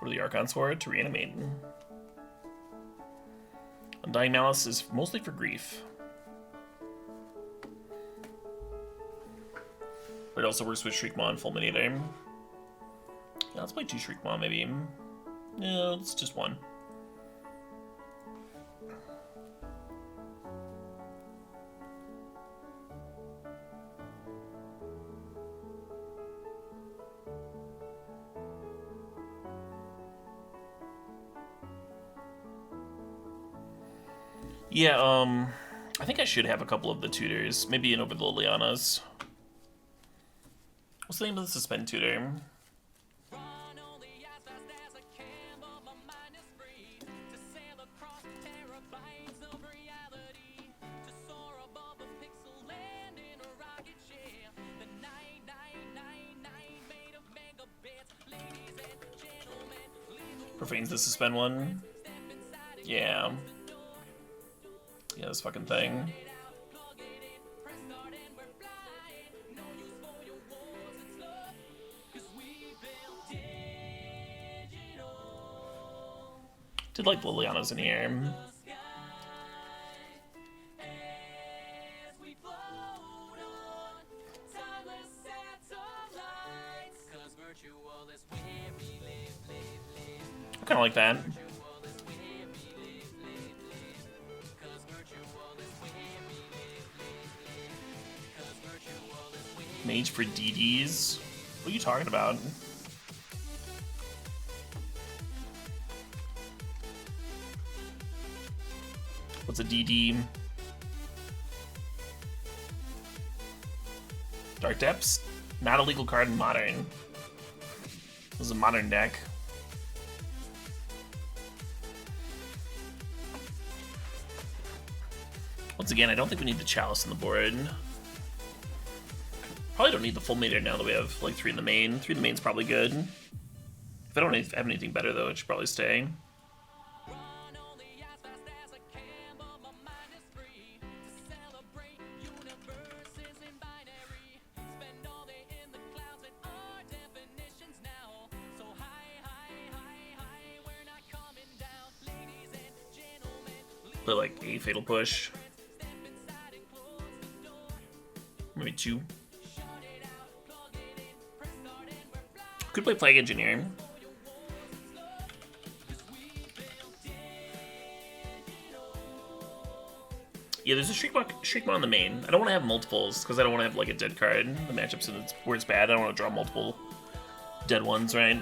[SPEAKER 2] Go to the Archon Sword to reanimate. Undying Malice is mostly for grief. But it also works with Shriekmaw and Fulminator. Yeah, let's play 2 Shriekmaw maybe. No, it's just 1. Yeah, I think I should have a couple of the tutors. Maybe in over the Lilianas. What's the name of the suspend tutor? Profane's the suspend one. Yeah. Yeah, this fucking thing. Did like Liliana's in here. I kind of like that. Mage for DDs? What are you talking about? What's a DD? Dark Depths? Not a legal card in Modern. This is a Modern deck. Once again, I don't think we need the Chalice on the board. Probably don't need the Fulminator now that we have like 3 in the main. 3 in the main's probably good. If I don't have anything better though, it should probably stay. Play like a Fatal Push. Maybe 2. Could play Plague Engineer. Yeah, there's a Shriekmaw on the main. I don't want to have multiples because I don't want to have like a dead card. The matchups where it's bad. I don't want to draw multiple dead ones, right?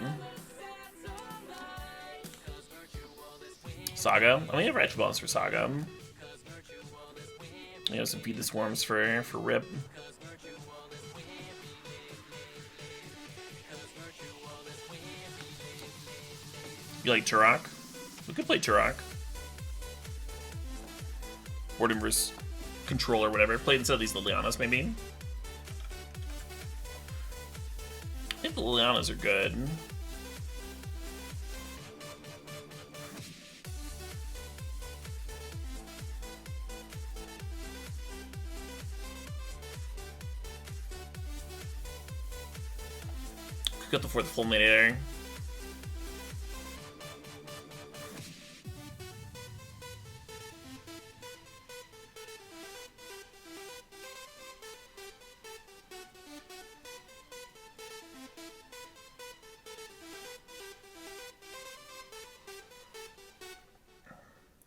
[SPEAKER 2] Saga. I mean, I have Ratchet Balls for Saga. You know, some Feed the Swarms for Rip. You like Turok? We could play Turok. Warden vs. Control or whatever. Play instead of these Lilianas, maybe. I think the Lilianas are good. Could go the 4th Fulminator.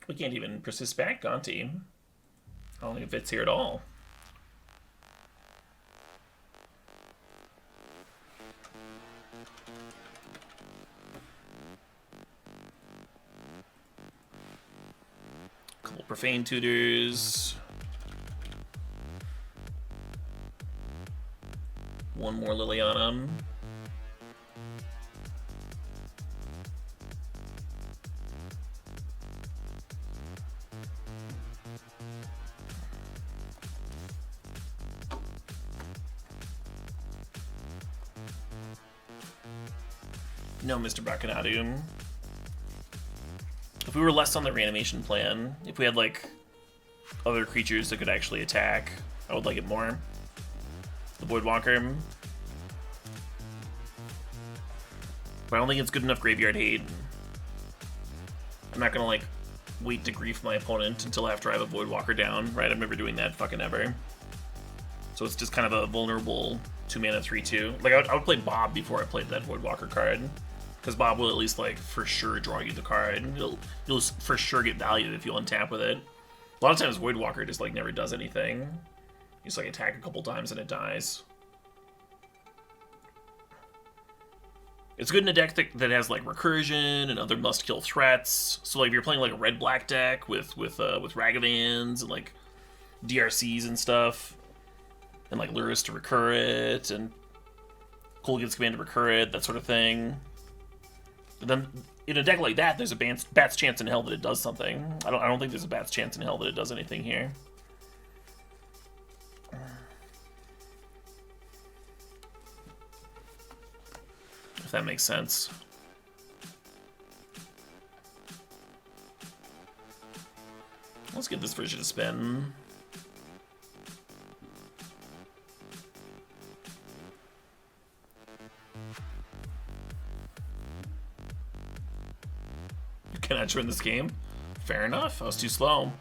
[SPEAKER 2] We can't even persist back, Gonti. I don't think it fits here at all. Couple Profane Tutors. One more Liliana. No, Mr. Bakanadu. If we were less on the reanimation plan, if we had, like, other creatures that could actually attack, I would like it more. The Voidwalker. But I don't think it's good enough graveyard hate. I'm not gonna, like, wait to grief my opponent until after I have a Voidwalker down, right? I'm never doing that fucking ever. So it's just kind of a vulnerable 2-mana 3/2. Like, I would play Bob before I played that Voidwalker card. Because Bob will at least, like, for sure draw you the card. You'll for sure get value if you untap with it. A lot of times Voidwalker just, like, never does anything. You just, like, attack a couple times and it dies. It's good in a deck that has, like, recursion and other must-kill threats. So, like, if you're playing, like, a red-black deck with Ragavans and, like, DRCs and stuff, and, like, Lurrus to recur it, and Kolaghan's Command to recur it, that sort of thing. And then, in a deck like that, there's a bat's chance in hell that it does something. I don't think there's a bat's chance in hell that it does anything here. If that makes sense. Let's get this version to spin. You cannot turn this game? Fair enough, I was too slow.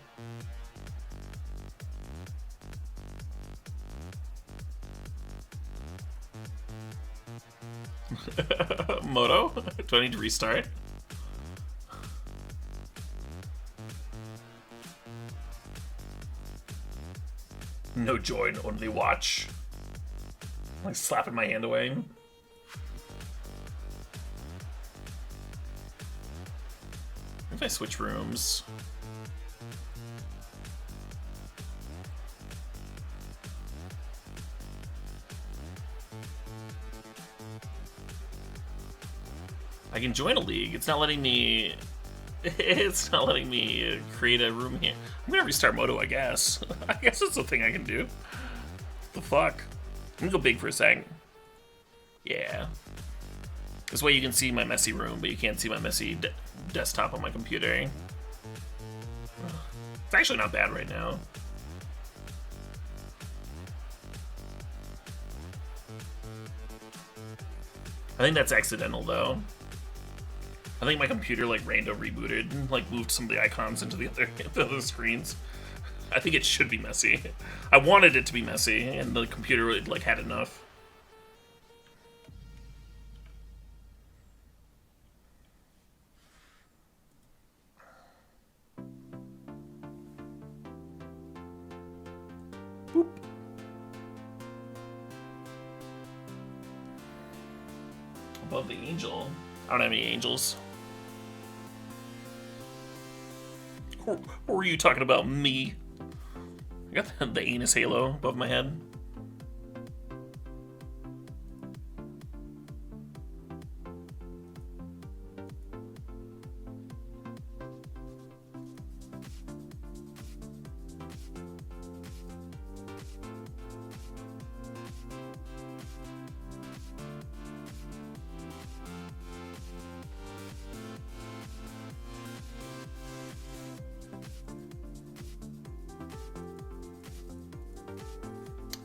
[SPEAKER 2] Moto? Do I need to restart? No join, only watch. I'm like slapping my hand away. If I switch rooms. I can join a league. It's not letting me. It's not letting me create a room here. I'm gonna restart Moto, I guess. I guess that's the thing I can do. The fuck? I'm gonna go big for a second. Yeah. This way you can see my messy room, but you can't see my messy desktop on my computer. It's actually not bad right now. I think that's accidental, though. I think my computer, like, random rebooted and, like, moved some of the icons into the other screens. I think it should be messy. I wanted it to be messy, and the computer, like, had enough. Boop. Above the angel. I don't have any angels. Or were you talking about me? I got the anus halo above my head.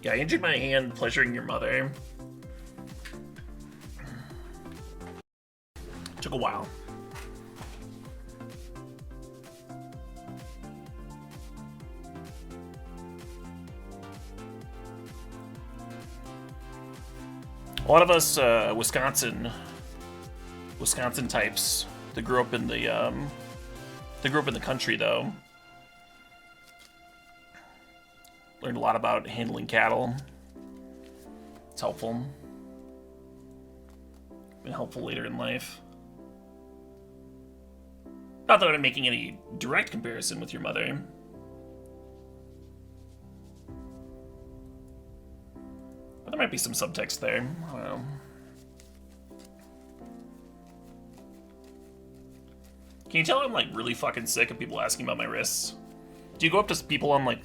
[SPEAKER 2] Yeah, I injured my hand pleasuring your mother. Took a while. A lot of us Wisconsin types that grew up in the country, though, learned a lot about handling cattle. It's helpful. Been helpful later in life. Not that I'm making any direct comparison with your mother. But there might be some subtext there. I don't know. Can you tell I'm, like, really fucking sick of people asking about my wrists? Do you go up to people on, like,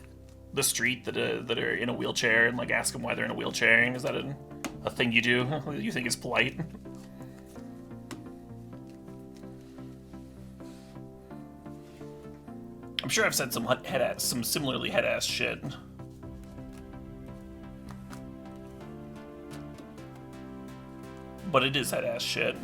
[SPEAKER 2] the street that are in a wheelchair and, like, ask them why they're in a wheelchair? Is that a thing you do? You think is polite? I'm sure I've said some similarly head-ass shit. But it is head-ass shit.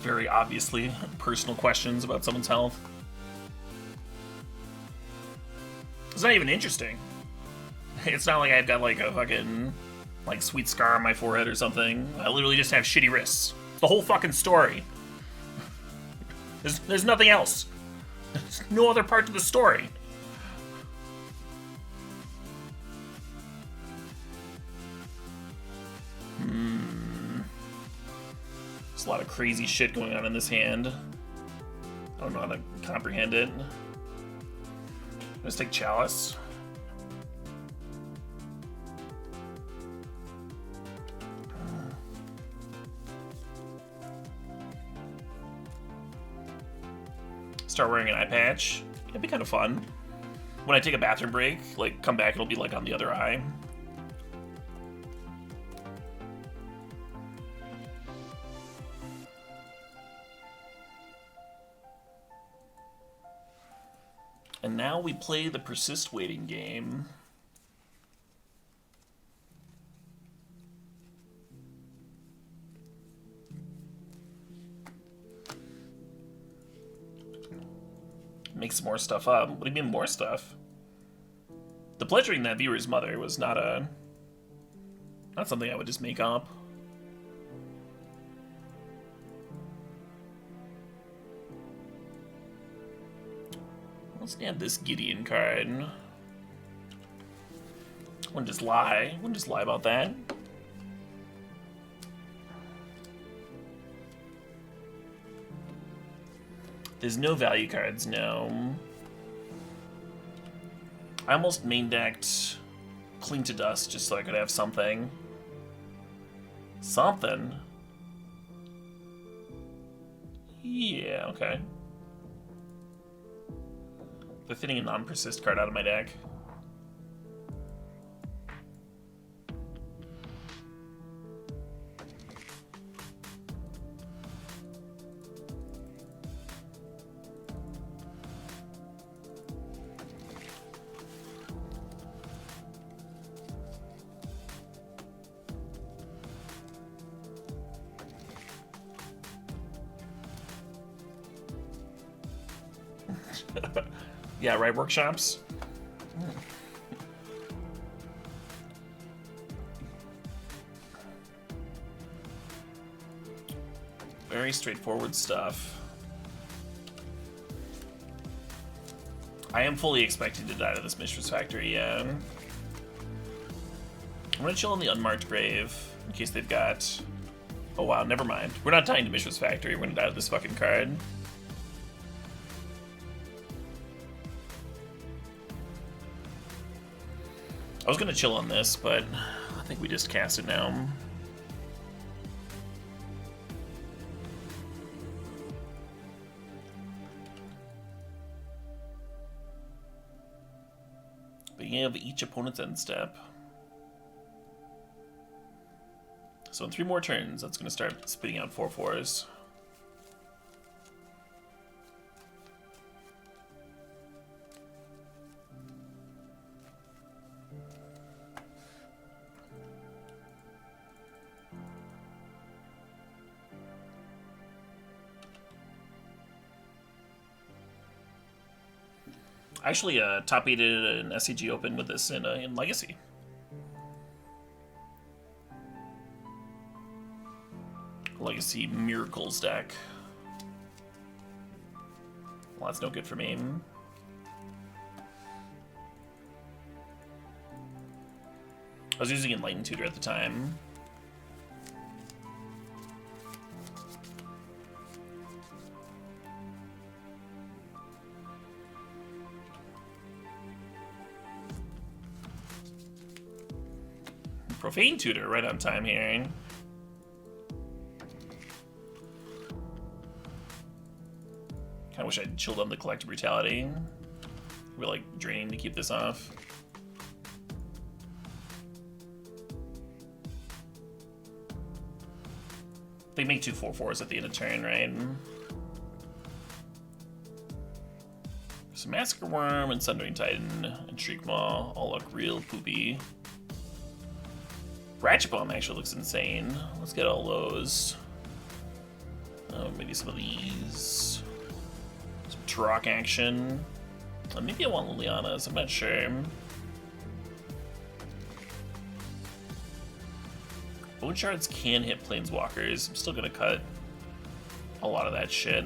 [SPEAKER 2] very obviously personal questions about someone's health. It's not even interesting. It's not like I've got like a fucking like sweet scar on my forehead or something. I literally just have shitty wrists. The whole fucking story. There's nothing else. There's no other part to the story. There's a lot of crazy shit going on in this hand. I don't know how to comprehend it. Let's take Chalice. Start wearing an eye patch. It'd be kind of fun. When I take a bathroom break, like come back, it'll be like on the other eye. And now we play the persist waiting game. Make some more stuff up. What do you mean more stuff? The pleasuring that viewer's mother was not something I would just make up. Let's add this Gideon card. Wouldn't just lie. Wouldn't just lie about that. There's no value cards, no. I almost main decked Cling to Dust just so I could have something. Something? Yeah, okay. They're fitting a non-persist card out of my deck. Yeah, right, workshops. Very straightforward stuff. I am fully expecting to die to this Mistress Factory, yeah. I'm gonna chill on the Unmarked Grave, in case they've got... Oh wow, never mind. We're not dying to Mistress Factory, we're gonna die to this fucking card. I was gonna chill on this, but I think we just cast it now. Beginning of each opponent's end step. So in 3 more turns, that's gonna start spitting out 4/4s. Actually, top 8'd an SCG Open with this in Legacy. Legacy Miracles deck. Well, that's no good for me. I was using Enlightened Tutor at the time. Profane Tutor, right on time here. Kinda wish I'd chilled on the Collective Brutality. We're like draining to keep this off. They make 2 4/4s at the end of turn, right? So Massacre Worm and Sundering Titan and Shriekmaw all look real poopy. Ratchet Bomb actually looks insane. Let's get all those. Maybe some of these. Some Turok action. Maybe I want Liliana's, I'm not sure. Bone Shards can hit Planeswalkers. I'm still gonna cut a lot of that shit.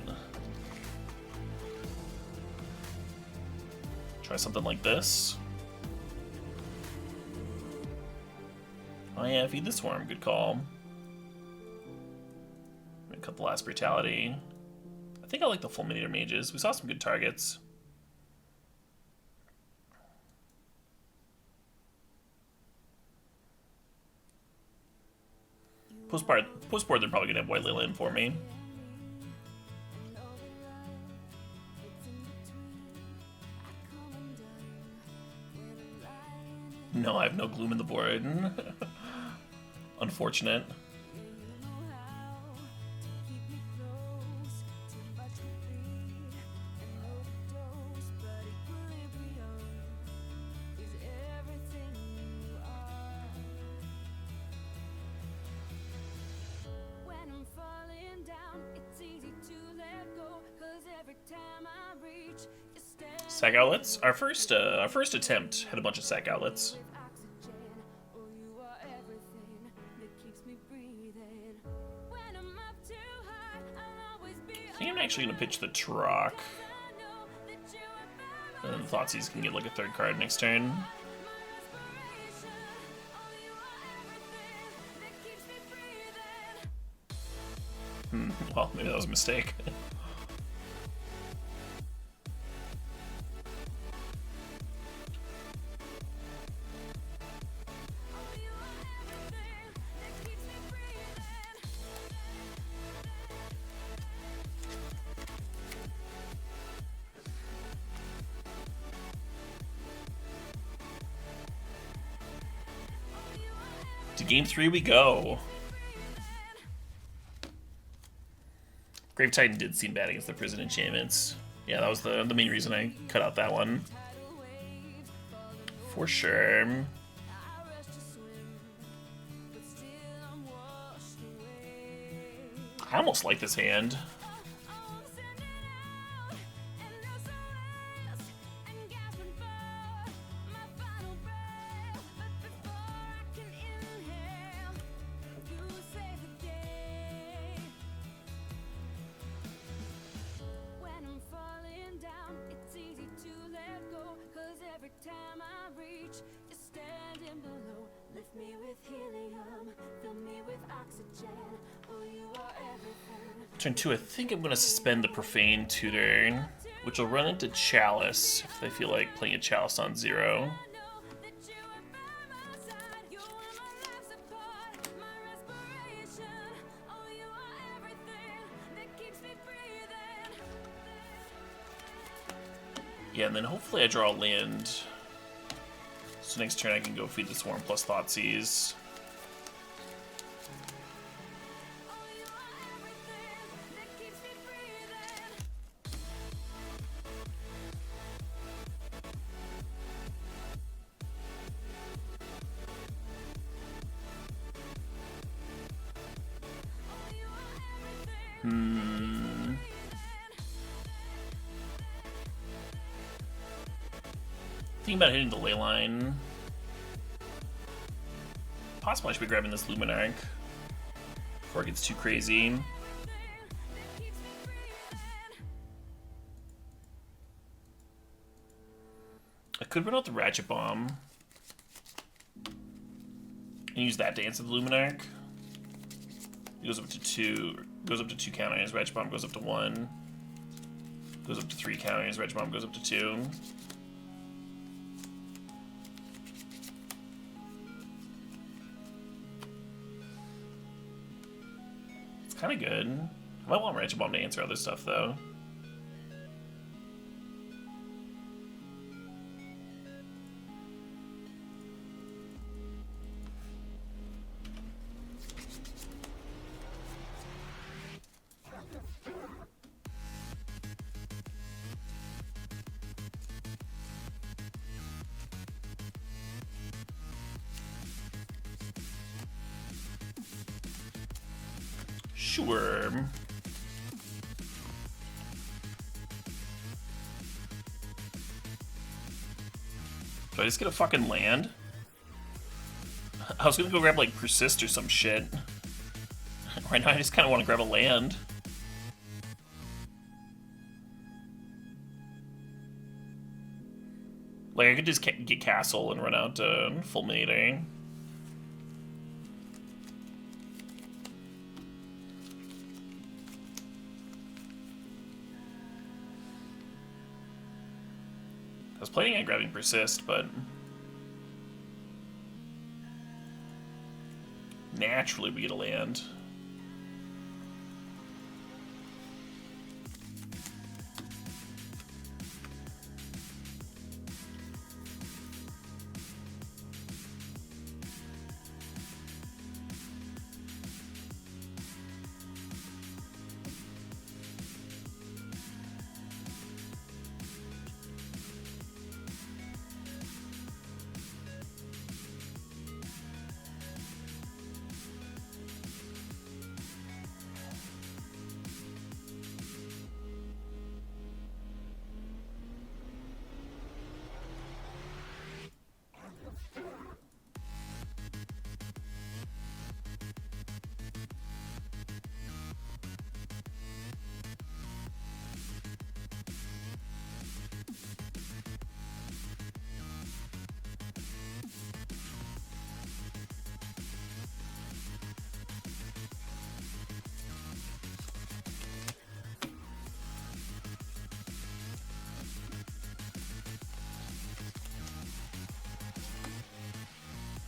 [SPEAKER 2] Try something like this. Oh yeah, feed the Swarm, good call. I'm gonna cut the last Brutality. I think I like the Fulminator Mages. We saw some good targets. Postboard, they're probably gonna have White Leyland for me. No, I have no Gloom in the board. Unfortunate. Sack outlets. Our first attempt had a bunch of sack outlets. I think I'm actually gonna pitch the Turok. And then Thoughtseize can get like a third card next turn. Well, maybe that was a mistake. To game 3 we go. Grave Titan did seem bad against the Prison Enchantments. Yeah, that was the main reason I cut out that one. For sure. I almost like this hand. Turn 2, I think I'm going to suspend the Profane Tutor, which will run into Chalice if they feel like playing a Chalice on 0. Yeah, and then hopefully I draw a land. So next turn I can go feed the Swarm plus Thoughtseize. Thinking about hitting the ley line. Possibly I should be grabbing this Luminarch before it gets too crazy. I could run out the Ratchet Bomb and use that to answer the Luminarch. It goes up to 2. Goes up to 2 counters. Ratchet Bomb goes up to 1. Goes up to 3 counters. Ratchet Bomb goes up to 2. It's kind of good. I might want Ratchet Bomb to answer other stuff though. Sure. Do I just get a fucking land? I was gonna go grab like persist or some shit. Right now I just kind of want to grab a land. Like I could just get castle and run out fulminating. I was planning on grabbing persist, but naturally we get a land.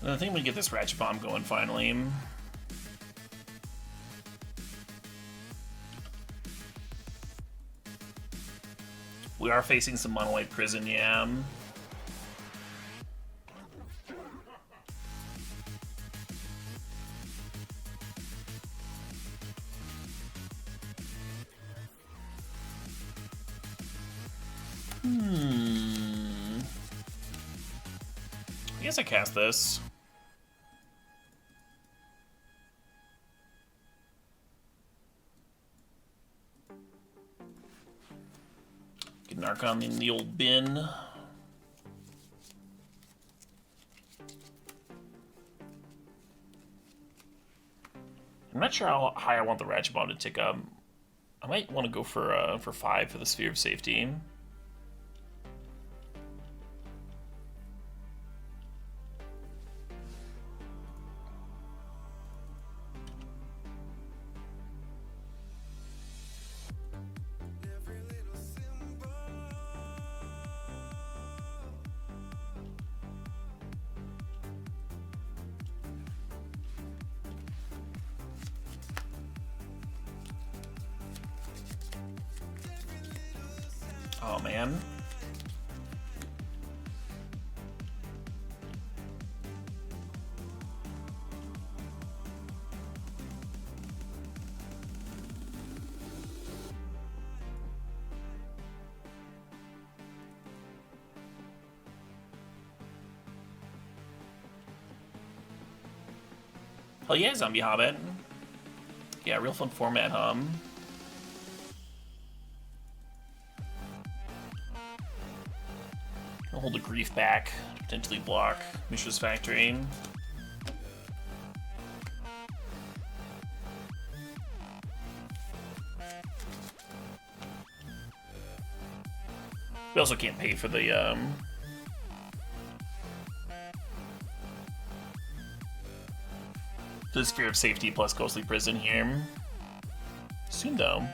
[SPEAKER 2] I think we get this Ratchet Bomb going finally. We are facing some Mono White Prison, yeah. I guess I cast this. Get an Archon in the old bin. I'm not sure how high I want the Ratchet Bomb to tick up. I might want to go for 5 for the Sphere of Safety. Oh man. Oh yeah, Zombie Hobbit. Yeah, real fun format, I'll hold a Grief back, potentially block Mishra's Factory. We also can't pay for the Sphere of Safety plus Ghostly Prison here. Soon though.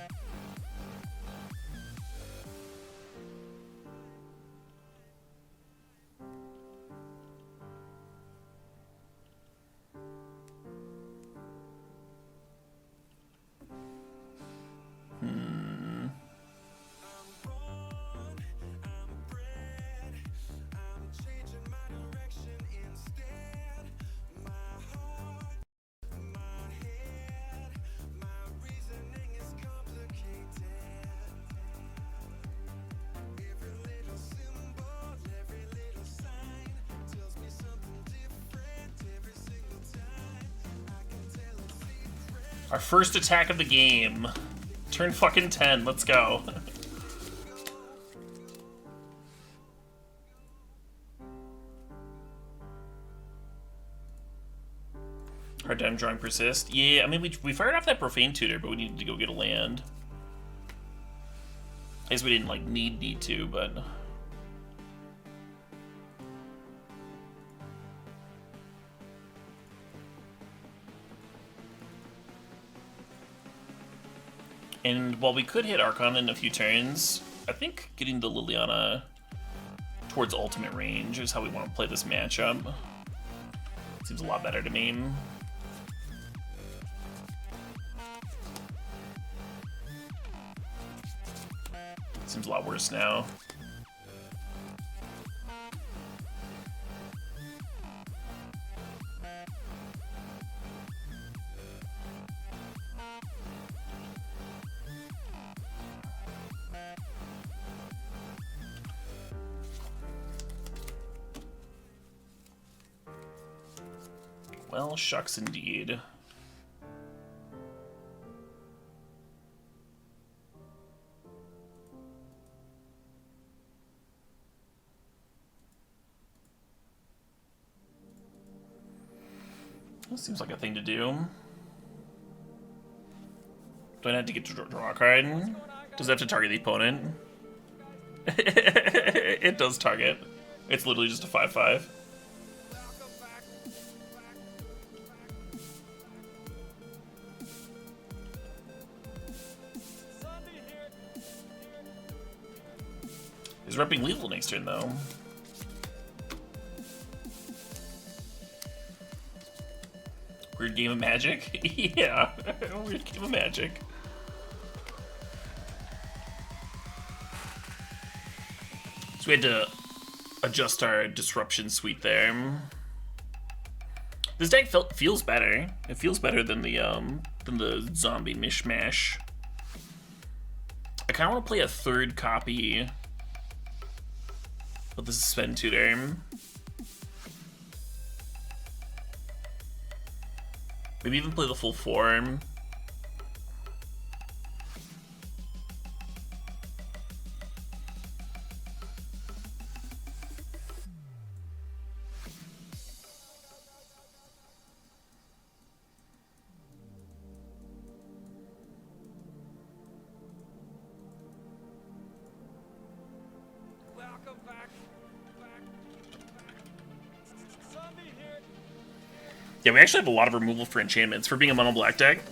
[SPEAKER 2] Our first attack of the game. Turn fucking 10, let's go. Hard time drawing persist. Yeah, I mean, we fired off that Profane Tutor, but we needed to go get a land. I guess we didn't, like, need to, but... And while we could hit Archon in a few turns, I think getting the Liliana towards ultimate range is how we want to play this matchup. Seems a lot better to me. Seems a lot worse now. Well, shucks indeed. That seems like a thing to do. Do I have to get to draw a card? Does it have to target the opponent? It does target. It's literally just a 5/5. He's repping lethal next turn, though. Weird game of Magic? Yeah, weird game of Magic. So we had to adjust our disruption suite there. This deck feels better. It feels better than the zombie mishmash. I kind of want to play a third copy of the Suspend Tutor. Maybe even play the full form. Yeah, we actually have a lot of removal for enchantments. For being a mono black deck,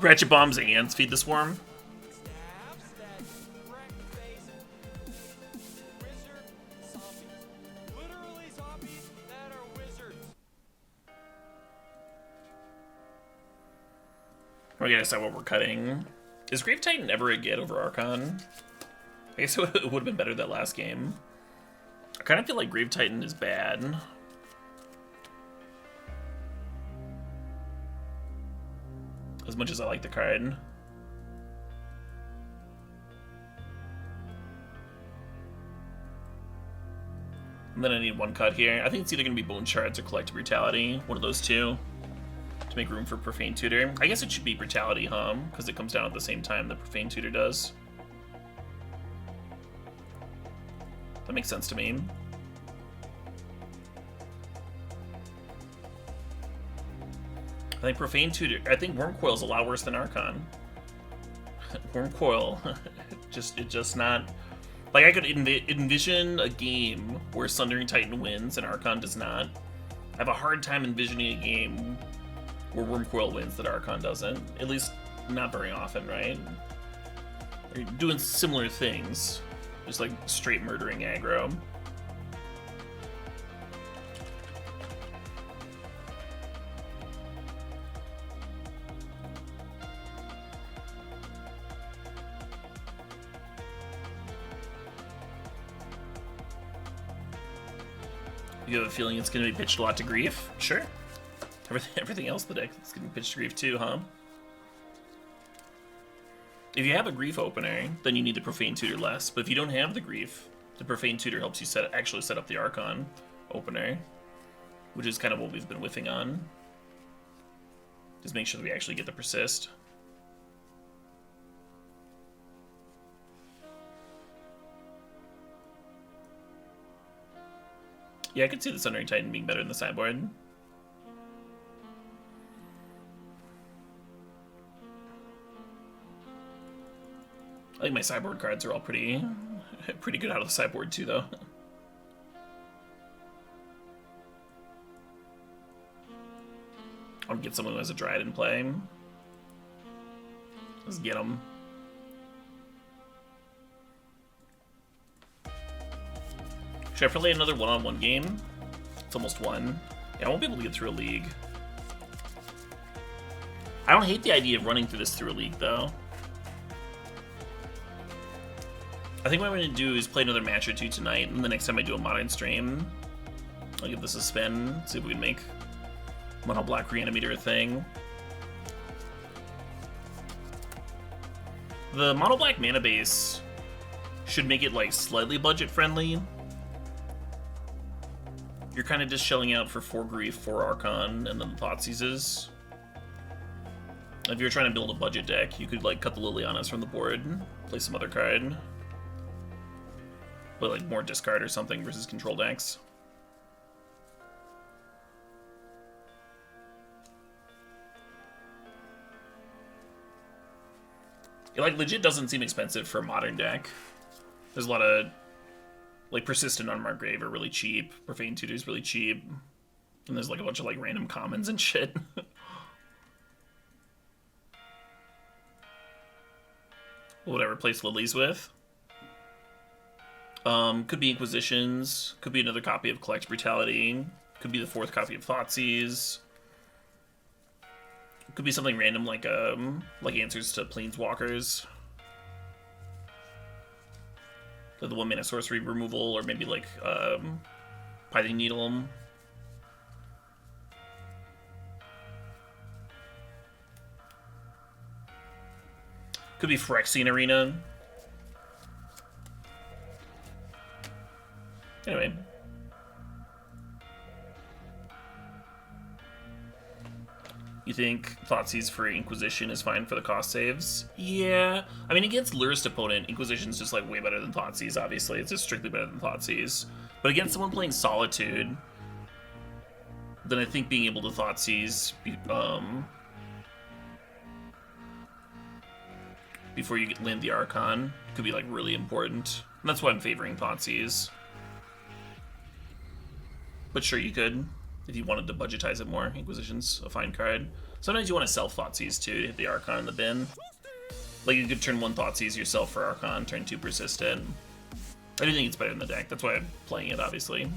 [SPEAKER 2] Ratchet Bombs and Feed the Swarm. We gotta decide what we're cutting. Is Grave Titan ever a get over Archon? I guess it would have been better that last game. I kind of feel like Grave Titan is bad. As much as I like the card. And then I need one cut here. I think it's either going to be Bone Shards or Collective Brutality. One of those two. To make room for Profane Tutor. I guess it should be Brutality, huh? Because it comes down at the same time that Profane Tutor does. That makes sense to me. I think Profane Tutor. I think Wormcoil is a lot worse than Archon. Wormcoil, it's just not. Like I could envision a game where Sundering Titan wins and Archon does not. I have a hard time envisioning a game where Wormcoil wins that Archon doesn't. At least not very often, right? They're doing similar things, just like straight murdering aggro. You have a feeling it's going to be pitched a lot to Grief? Sure. Everything else in the deck is getting pitched to Grief too, huh? If you have a Grief opener, then you need the Profane Tutor less. But if you don't have the Grief, the Profane Tutor helps you actually set up the Archon opener, which is kind of what we've been whiffing on. Just make sure that we actually get the Persist. Yeah, I could see the Sundering Titan being better than the sideboard. I think my sideboard cards are all pretty good out of the sideboard too, though. I'll get someone who has a Dryad in play. Let's get them. Should I play another one-on-one game? It's almost one. Yeah, I won't be able to get through a league. I don't hate the idea of running through this through a league, though. I think what I'm going to do is play another match or two tonight, and the next time I do a modern stream, I'll give this a spin, see if we can make Mono Black Reanimator a thing. The Mono Black mana base should make it, like, slightly budget-friendly. You're kind of just shelling out for 4 Grief, 4 Archon, and then the Thoughtseizes. If you're trying to build a budget deck, you could, like, cut the Lilianas from the board, play some other card. Play, like, more discard or something versus control decks. It, like, legit doesn't seem expensive for a modern deck. There's a lot of, like, Persistent Unmarked Grave are really cheap. Profane Tutor is really cheap. And there's, like, a bunch of, like, random commons and shit. We'll whatever place Lilies with. Could be Inquisitions. Could be another copy of Collect Brutality. Could be the 4th copy of Thoughtseize. Could be something random like Answers to Planeswalkers. Like the 1-mana sorcery removal, or maybe like Pithing Needle. Could be Phyrexian Arena. Anyway. You think Thoughtseize for Inquisition is fine for the cost saves? Yeah. I mean, against Lurist opponent, Inquisition's just, like, way better than Thoughtseize, obviously. It's just strictly better than Thoughtseize. But against someone playing Solitude, then I think being able to Thoughtseize before you land the Archon could be, like, really important. And that's why I'm favoring Thoughtseize. But sure, you could, if you wanted to budgetize it more. Inquisition's a fine card. Sometimes you want to self-Thoughtseize too, to hit the Archon in the bin. Like, you could turn 1 Thoughtseize yourself for Archon, turn 2 Persistent. I do think it's better in the deck, that's why I'm playing it, obviously.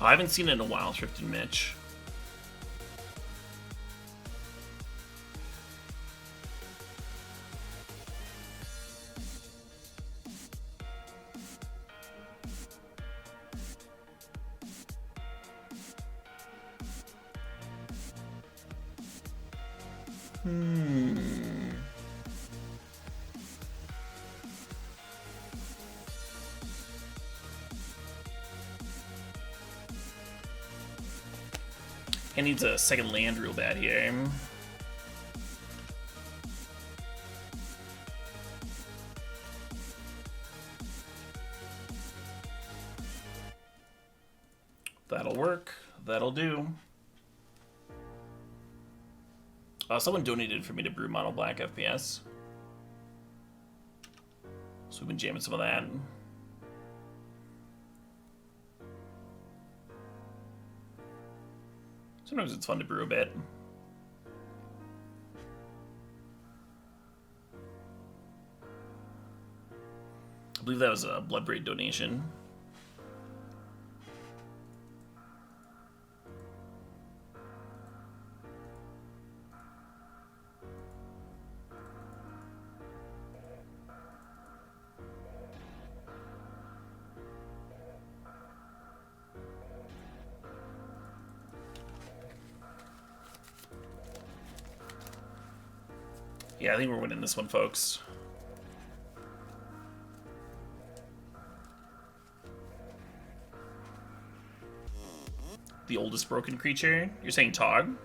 [SPEAKER 2] I haven't seen it in a while, Thrifted Mitch. He needs a second land real bad here. That'll work. That'll do. Someone donated for me to brew Mono Black FPS. So we've been jamming some of that. Sometimes it's fun to brew a bit. I believe that was a Bloodbraid donation. Yeah, I think we're winning this one, folks. The oldest broken creature? You're saying Tog?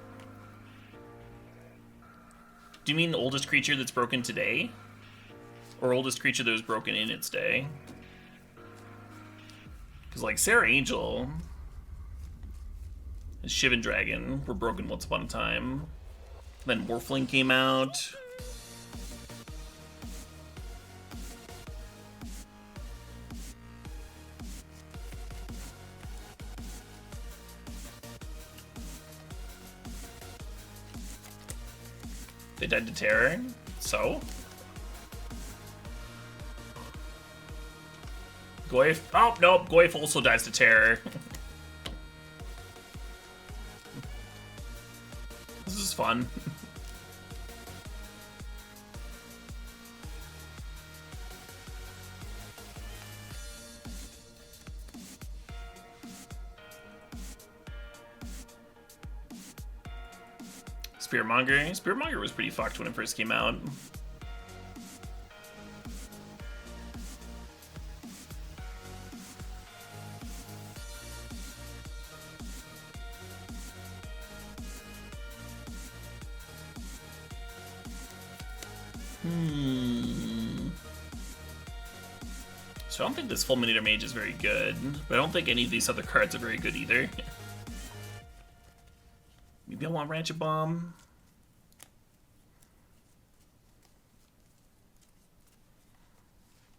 [SPEAKER 2] Do you mean oldest creature that's broken today? Or oldest creature that was broken in its day? Because, like, Sarah Angel and Shivan Dragon were broken once upon a time. Then Morphling came out. They died to terror, so? Goyf, oh, nope, Goyf also dies to terror. This is fun. Spearmonger. Spearmonger was pretty fucked when it first came out. So I don't think this Fulminator Mage is very good, but I don't think any of these other cards are very good either. Maybe I want Ratchet Bomb.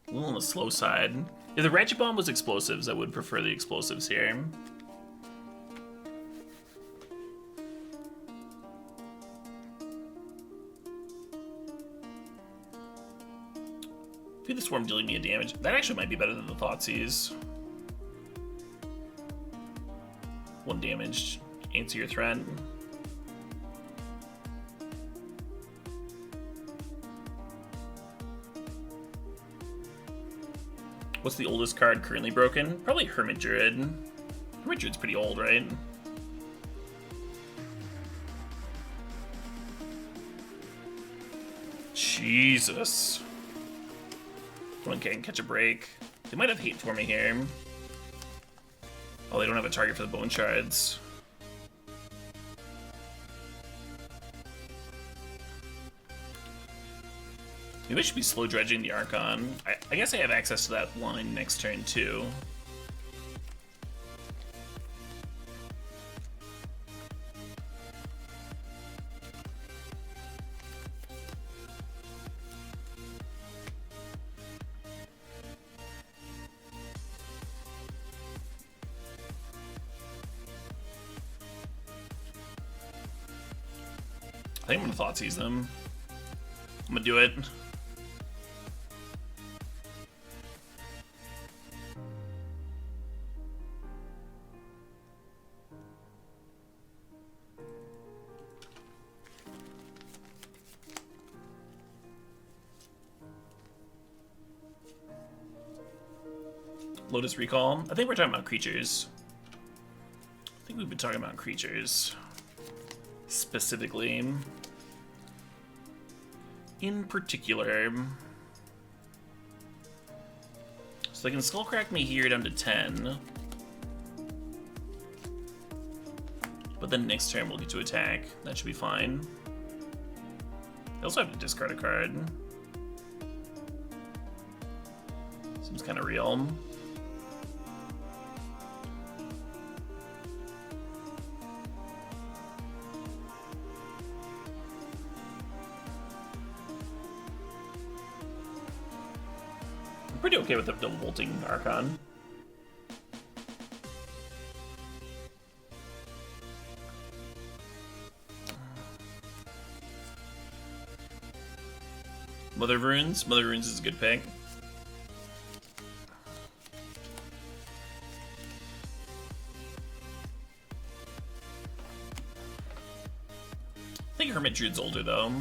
[SPEAKER 2] A little on the slow side. If the Ratchet Bomb was explosives, I would prefer the explosives here. Maybe the Swarm dealing me a damage. That actually might be better than the Thoughtseize. 1 damage. Answer your threat. What's the oldest card currently broken? Probably Hermit Druid. Hermit Druid's pretty old, right? Jesus. One can't catch a break. They might have hate for me here. Oh, they don't have a target for the Bone Shards. Maybe I should be slow dredging the Archon. I guess I have access to that line next turn too. I think I'm gonna Thoughtseize them. I'm gonna do it. Lotus Recall. I think we're talking about creatures. I think we've been talking about creatures. Specifically. In particular. So they can Skullcrack me here down to 10. But then next turn we'll get to attack. That should be fine. I also have to discard a card. Seems kind of real. Pretty okay with the double bolting Archon. Mother of Runes. Mother of Runes is a good pick. I think Hermit Druid's older though.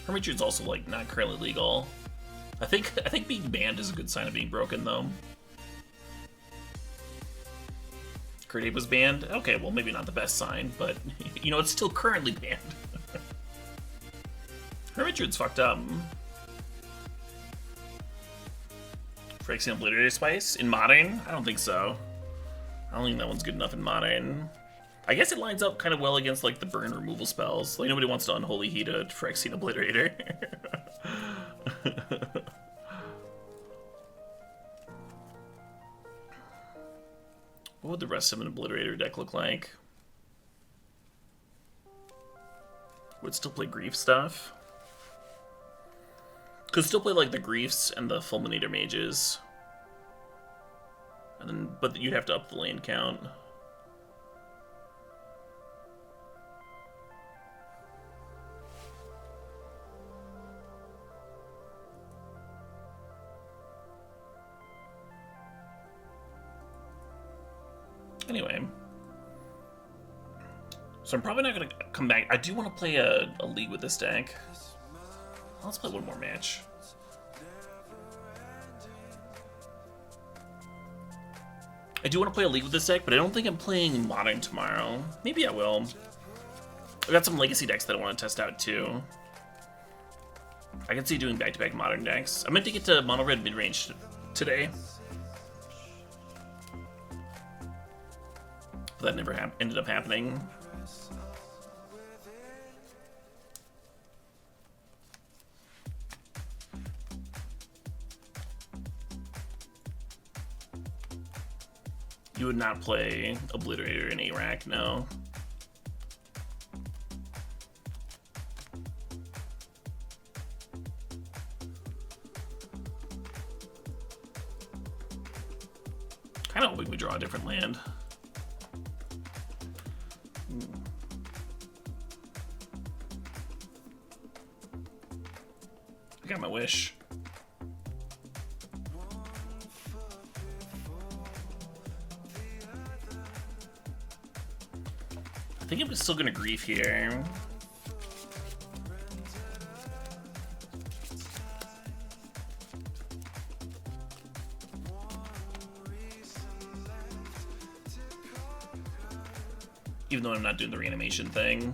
[SPEAKER 2] Hermit Druid's also like not currently legal. I think being banned is a good sign of being broken, though. Great Ape was banned? Okay, well, maybe not the best sign, but, you know, it's still currently banned. Hermit Druid's fucked up. Phyrexian Obliterator Spice? In Modern? I don't think so. I don't think that one's good enough in Modern. I guess it lines up kind of well against like the burn removal spells. Like nobody wants to Unholy Heat a Phyrexian Obliterator. What would the rest of an Obliterator deck look like? Would still play Grief stuff. Could still play like the Griefs and the Fulminator Mages. And then, but you'd have to up the land count. Anyway. So I'm probably not going to come back. I do want to play a league with this deck. Let's play one more match. I do want to play a league with this deck, but I don't think I'm playing Modern tomorrow. Maybe I will. I got some Legacy decks that I want to test out too. I can see doing back-to-back Modern decks. I meant to get to Mono Red mid-range today. But that never ended up happening. You would not play Obliterator in Iraq, no. Kind of hoping we draw a different land. I got my wish. I think I'm still gonna Grief here. Even though I'm not doing the reanimation thing.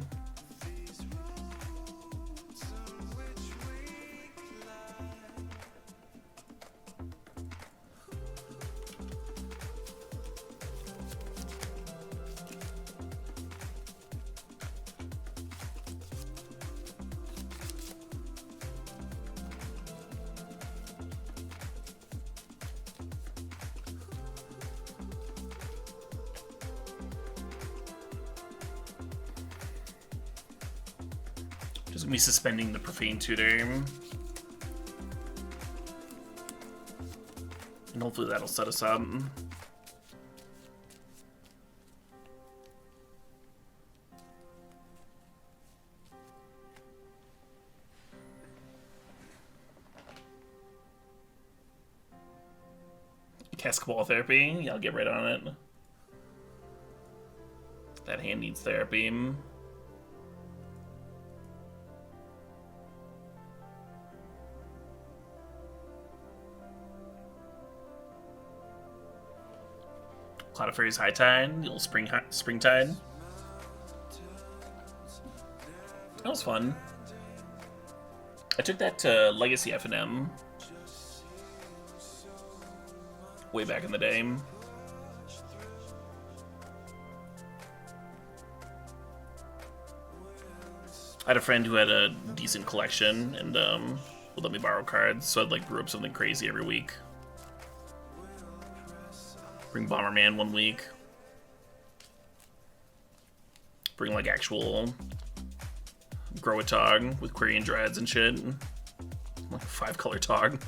[SPEAKER 2] Just gonna be suspending the Profane Tutor. And hopefully that'll set us up. Cast Cabal Therapy. Yeah, I'll get right on it. That hand needs therapy. Cloud of Fairies High Tide, little Springtide. That was fun. I took that to Legacy F&M way back in the day. I had a friend who had a decent collection and would let me borrow cards, so I'd like brew up something crazy every week. Bring Bomberman one week. Bring like actual Grow a Tog with Quarian Dreads and shit. Like a 5-color Tog.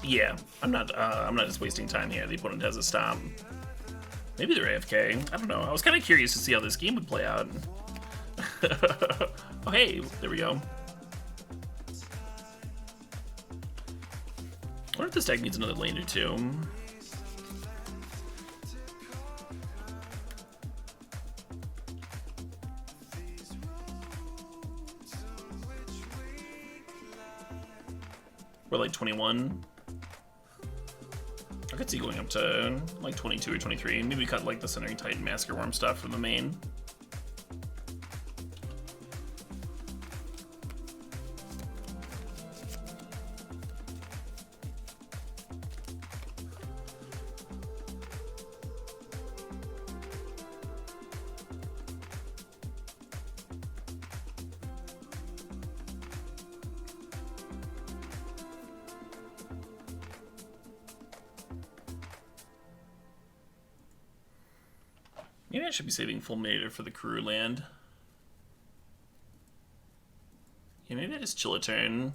[SPEAKER 2] Yeah, I'm not just wasting time here. The opponent has a stop. Maybe they're AFK. I don't know. I was kind of curious to see how this game would play out. Oh, hey, there we go. I wonder if this deck needs another lane or two. Or like 21. I could see going up to like 22 or 23. Maybe cut like the Centering Titan Massacre Worm stuff from the main. Maybe I should be saving Fulminator for the crew land. Yeah, maybe I just chill a turn.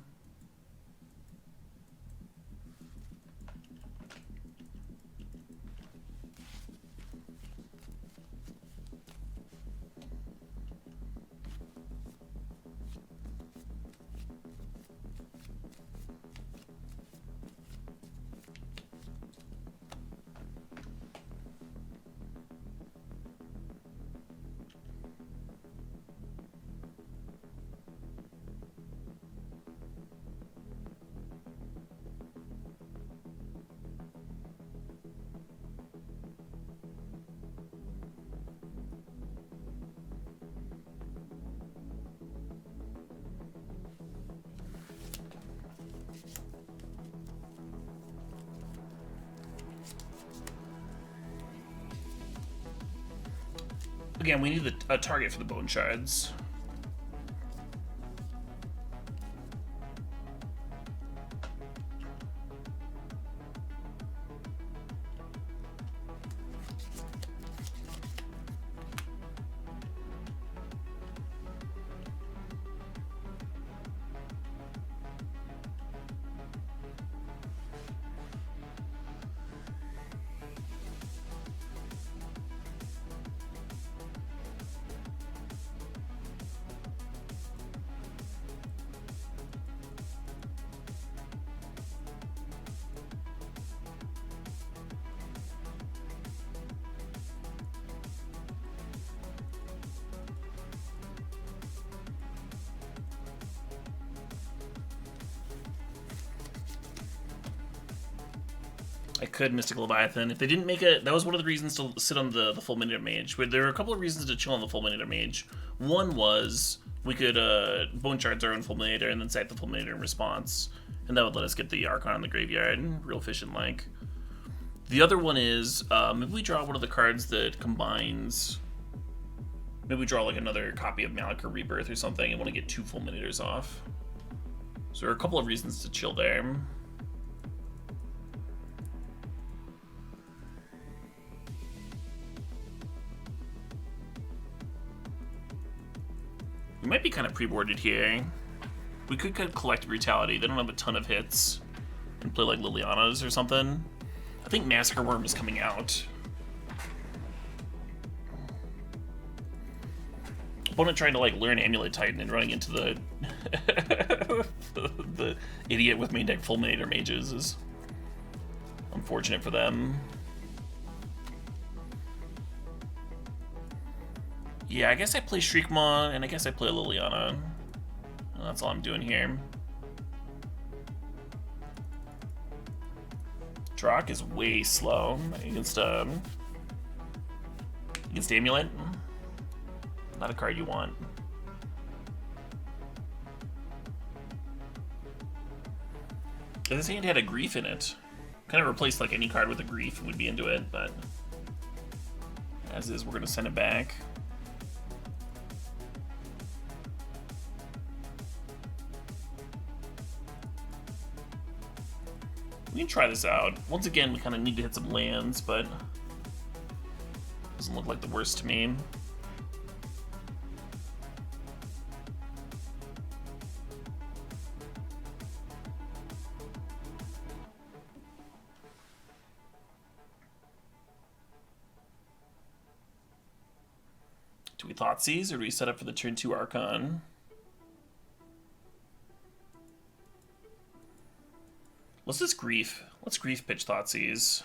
[SPEAKER 2] Again, we need a target for the bone shards. I could Mystic Leviathan. If they didn't make it, that was one of the reasons to sit on the Fulminator Mage. But there were a couple of reasons to chill on the Fulminator Mage. One was we could Bone Shards our own Fulminator and then sack the Fulminator in response. And that would let us get the Archon in the graveyard, real efficient-like. The other one is, maybe we draw one of the cards that combines... Maybe we draw like another copy of Malika Rebirth or something and want to get 2 Fulminators off. So there are a couple of reasons to chill there. We might be kind of pre-boarded here. We could collect Brutality. They don't have a ton of hits. And play like Liliana's or something. I think Massacre Worm is coming out. Opponent trying to like learn Amulet Titan and running into the the idiot with main deck Fulminator Mages is unfortunate for them. Yeah, I guess I play Shriekmaw, and I guess I play Liliana. Well, that's all I'm doing here. Drock is way slow against Amulet. Not a card you want. This hand had a Grief in it. Kind of replaced like any card with a Grief and would be into it, but as is, we're gonna send it back. We can try this out. Once again, we kind of need to hit some lands, but doesn't look like the worst to me. Do we Thoughtseize, or do we set up for the turn 2 Archon? Let's just Grief. Let's Grief pitch Thoughtseize.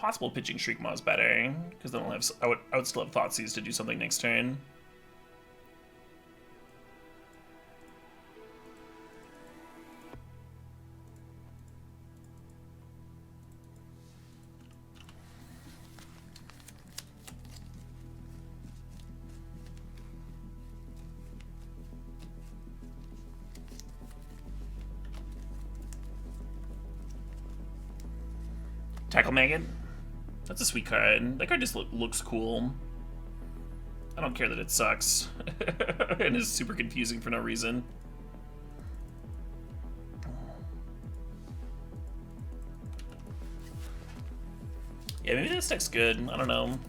[SPEAKER 2] possible pitching Shriek Maw is better, because then I'll have, I would still have Thoughtseize to do something next turn. Tackle Maggot. That's a sweet card. That card just looks cool. I don't care that it sucks. And is super confusing for no reason. Yeah, maybe this deck's good. I don't know.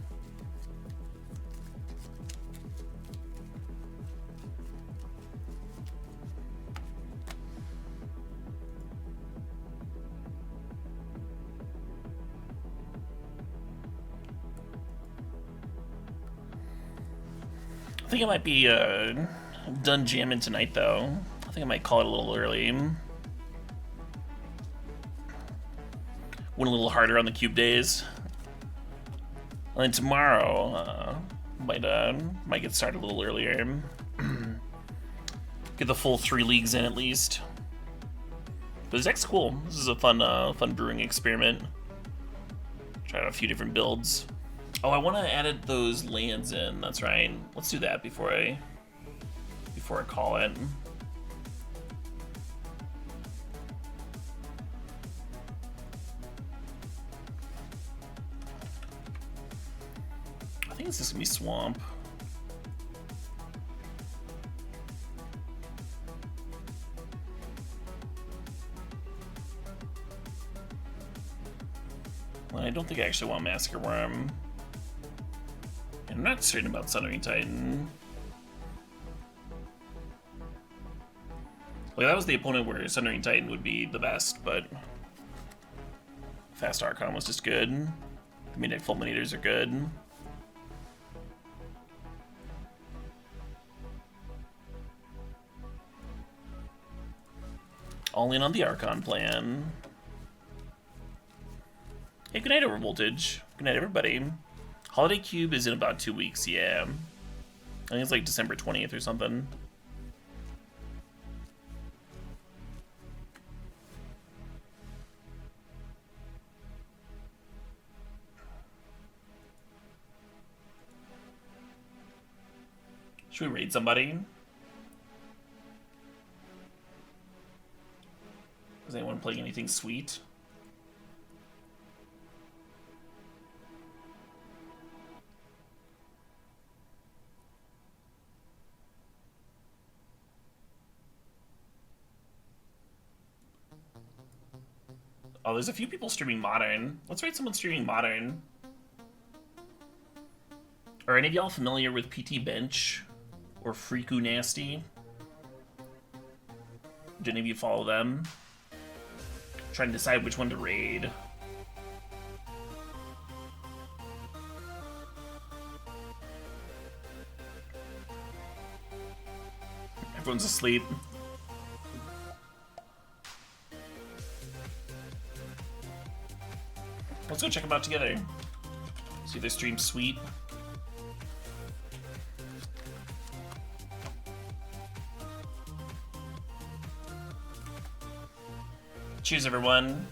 [SPEAKER 2] I think I might be done jamming tonight, though. I think I might call it a little early. Went a little harder on the cube days. And then tomorrow, might get started a little earlier. Get the full 3 leagues in at least. But this deck's cool. This is a fun brewing experiment. Try out a few different builds. Oh, I want to add those lands in. That's right. Let's do that before I call it. I think it's just gonna be Swamp. Well, I don't think I actually want Massacre Worm. I'm not certain about Sundering Titan. Like, that was the opponent where Sundering Titan would be the best, but Fast Archon was just good. The Midnight Fulminators are good. All in on the Archon plan. Hey, good night, Overvoltage. Good night, everybody. Holiday Cube is in about 2 weeks, yeah. I think it's like December 20th or something. Should we raid somebody? Is anyone playing anything sweet? Oh, there's a few people streaming Modern. Let's rate someone streaming Modern. Are any of y'all familiar with PT Bench or Freaku Nasty? Do any of you follow them? I'm trying to decide which one to raid. Everyone's asleep. Let's go check them out together. See if their stream's sweet. Cheers, everyone.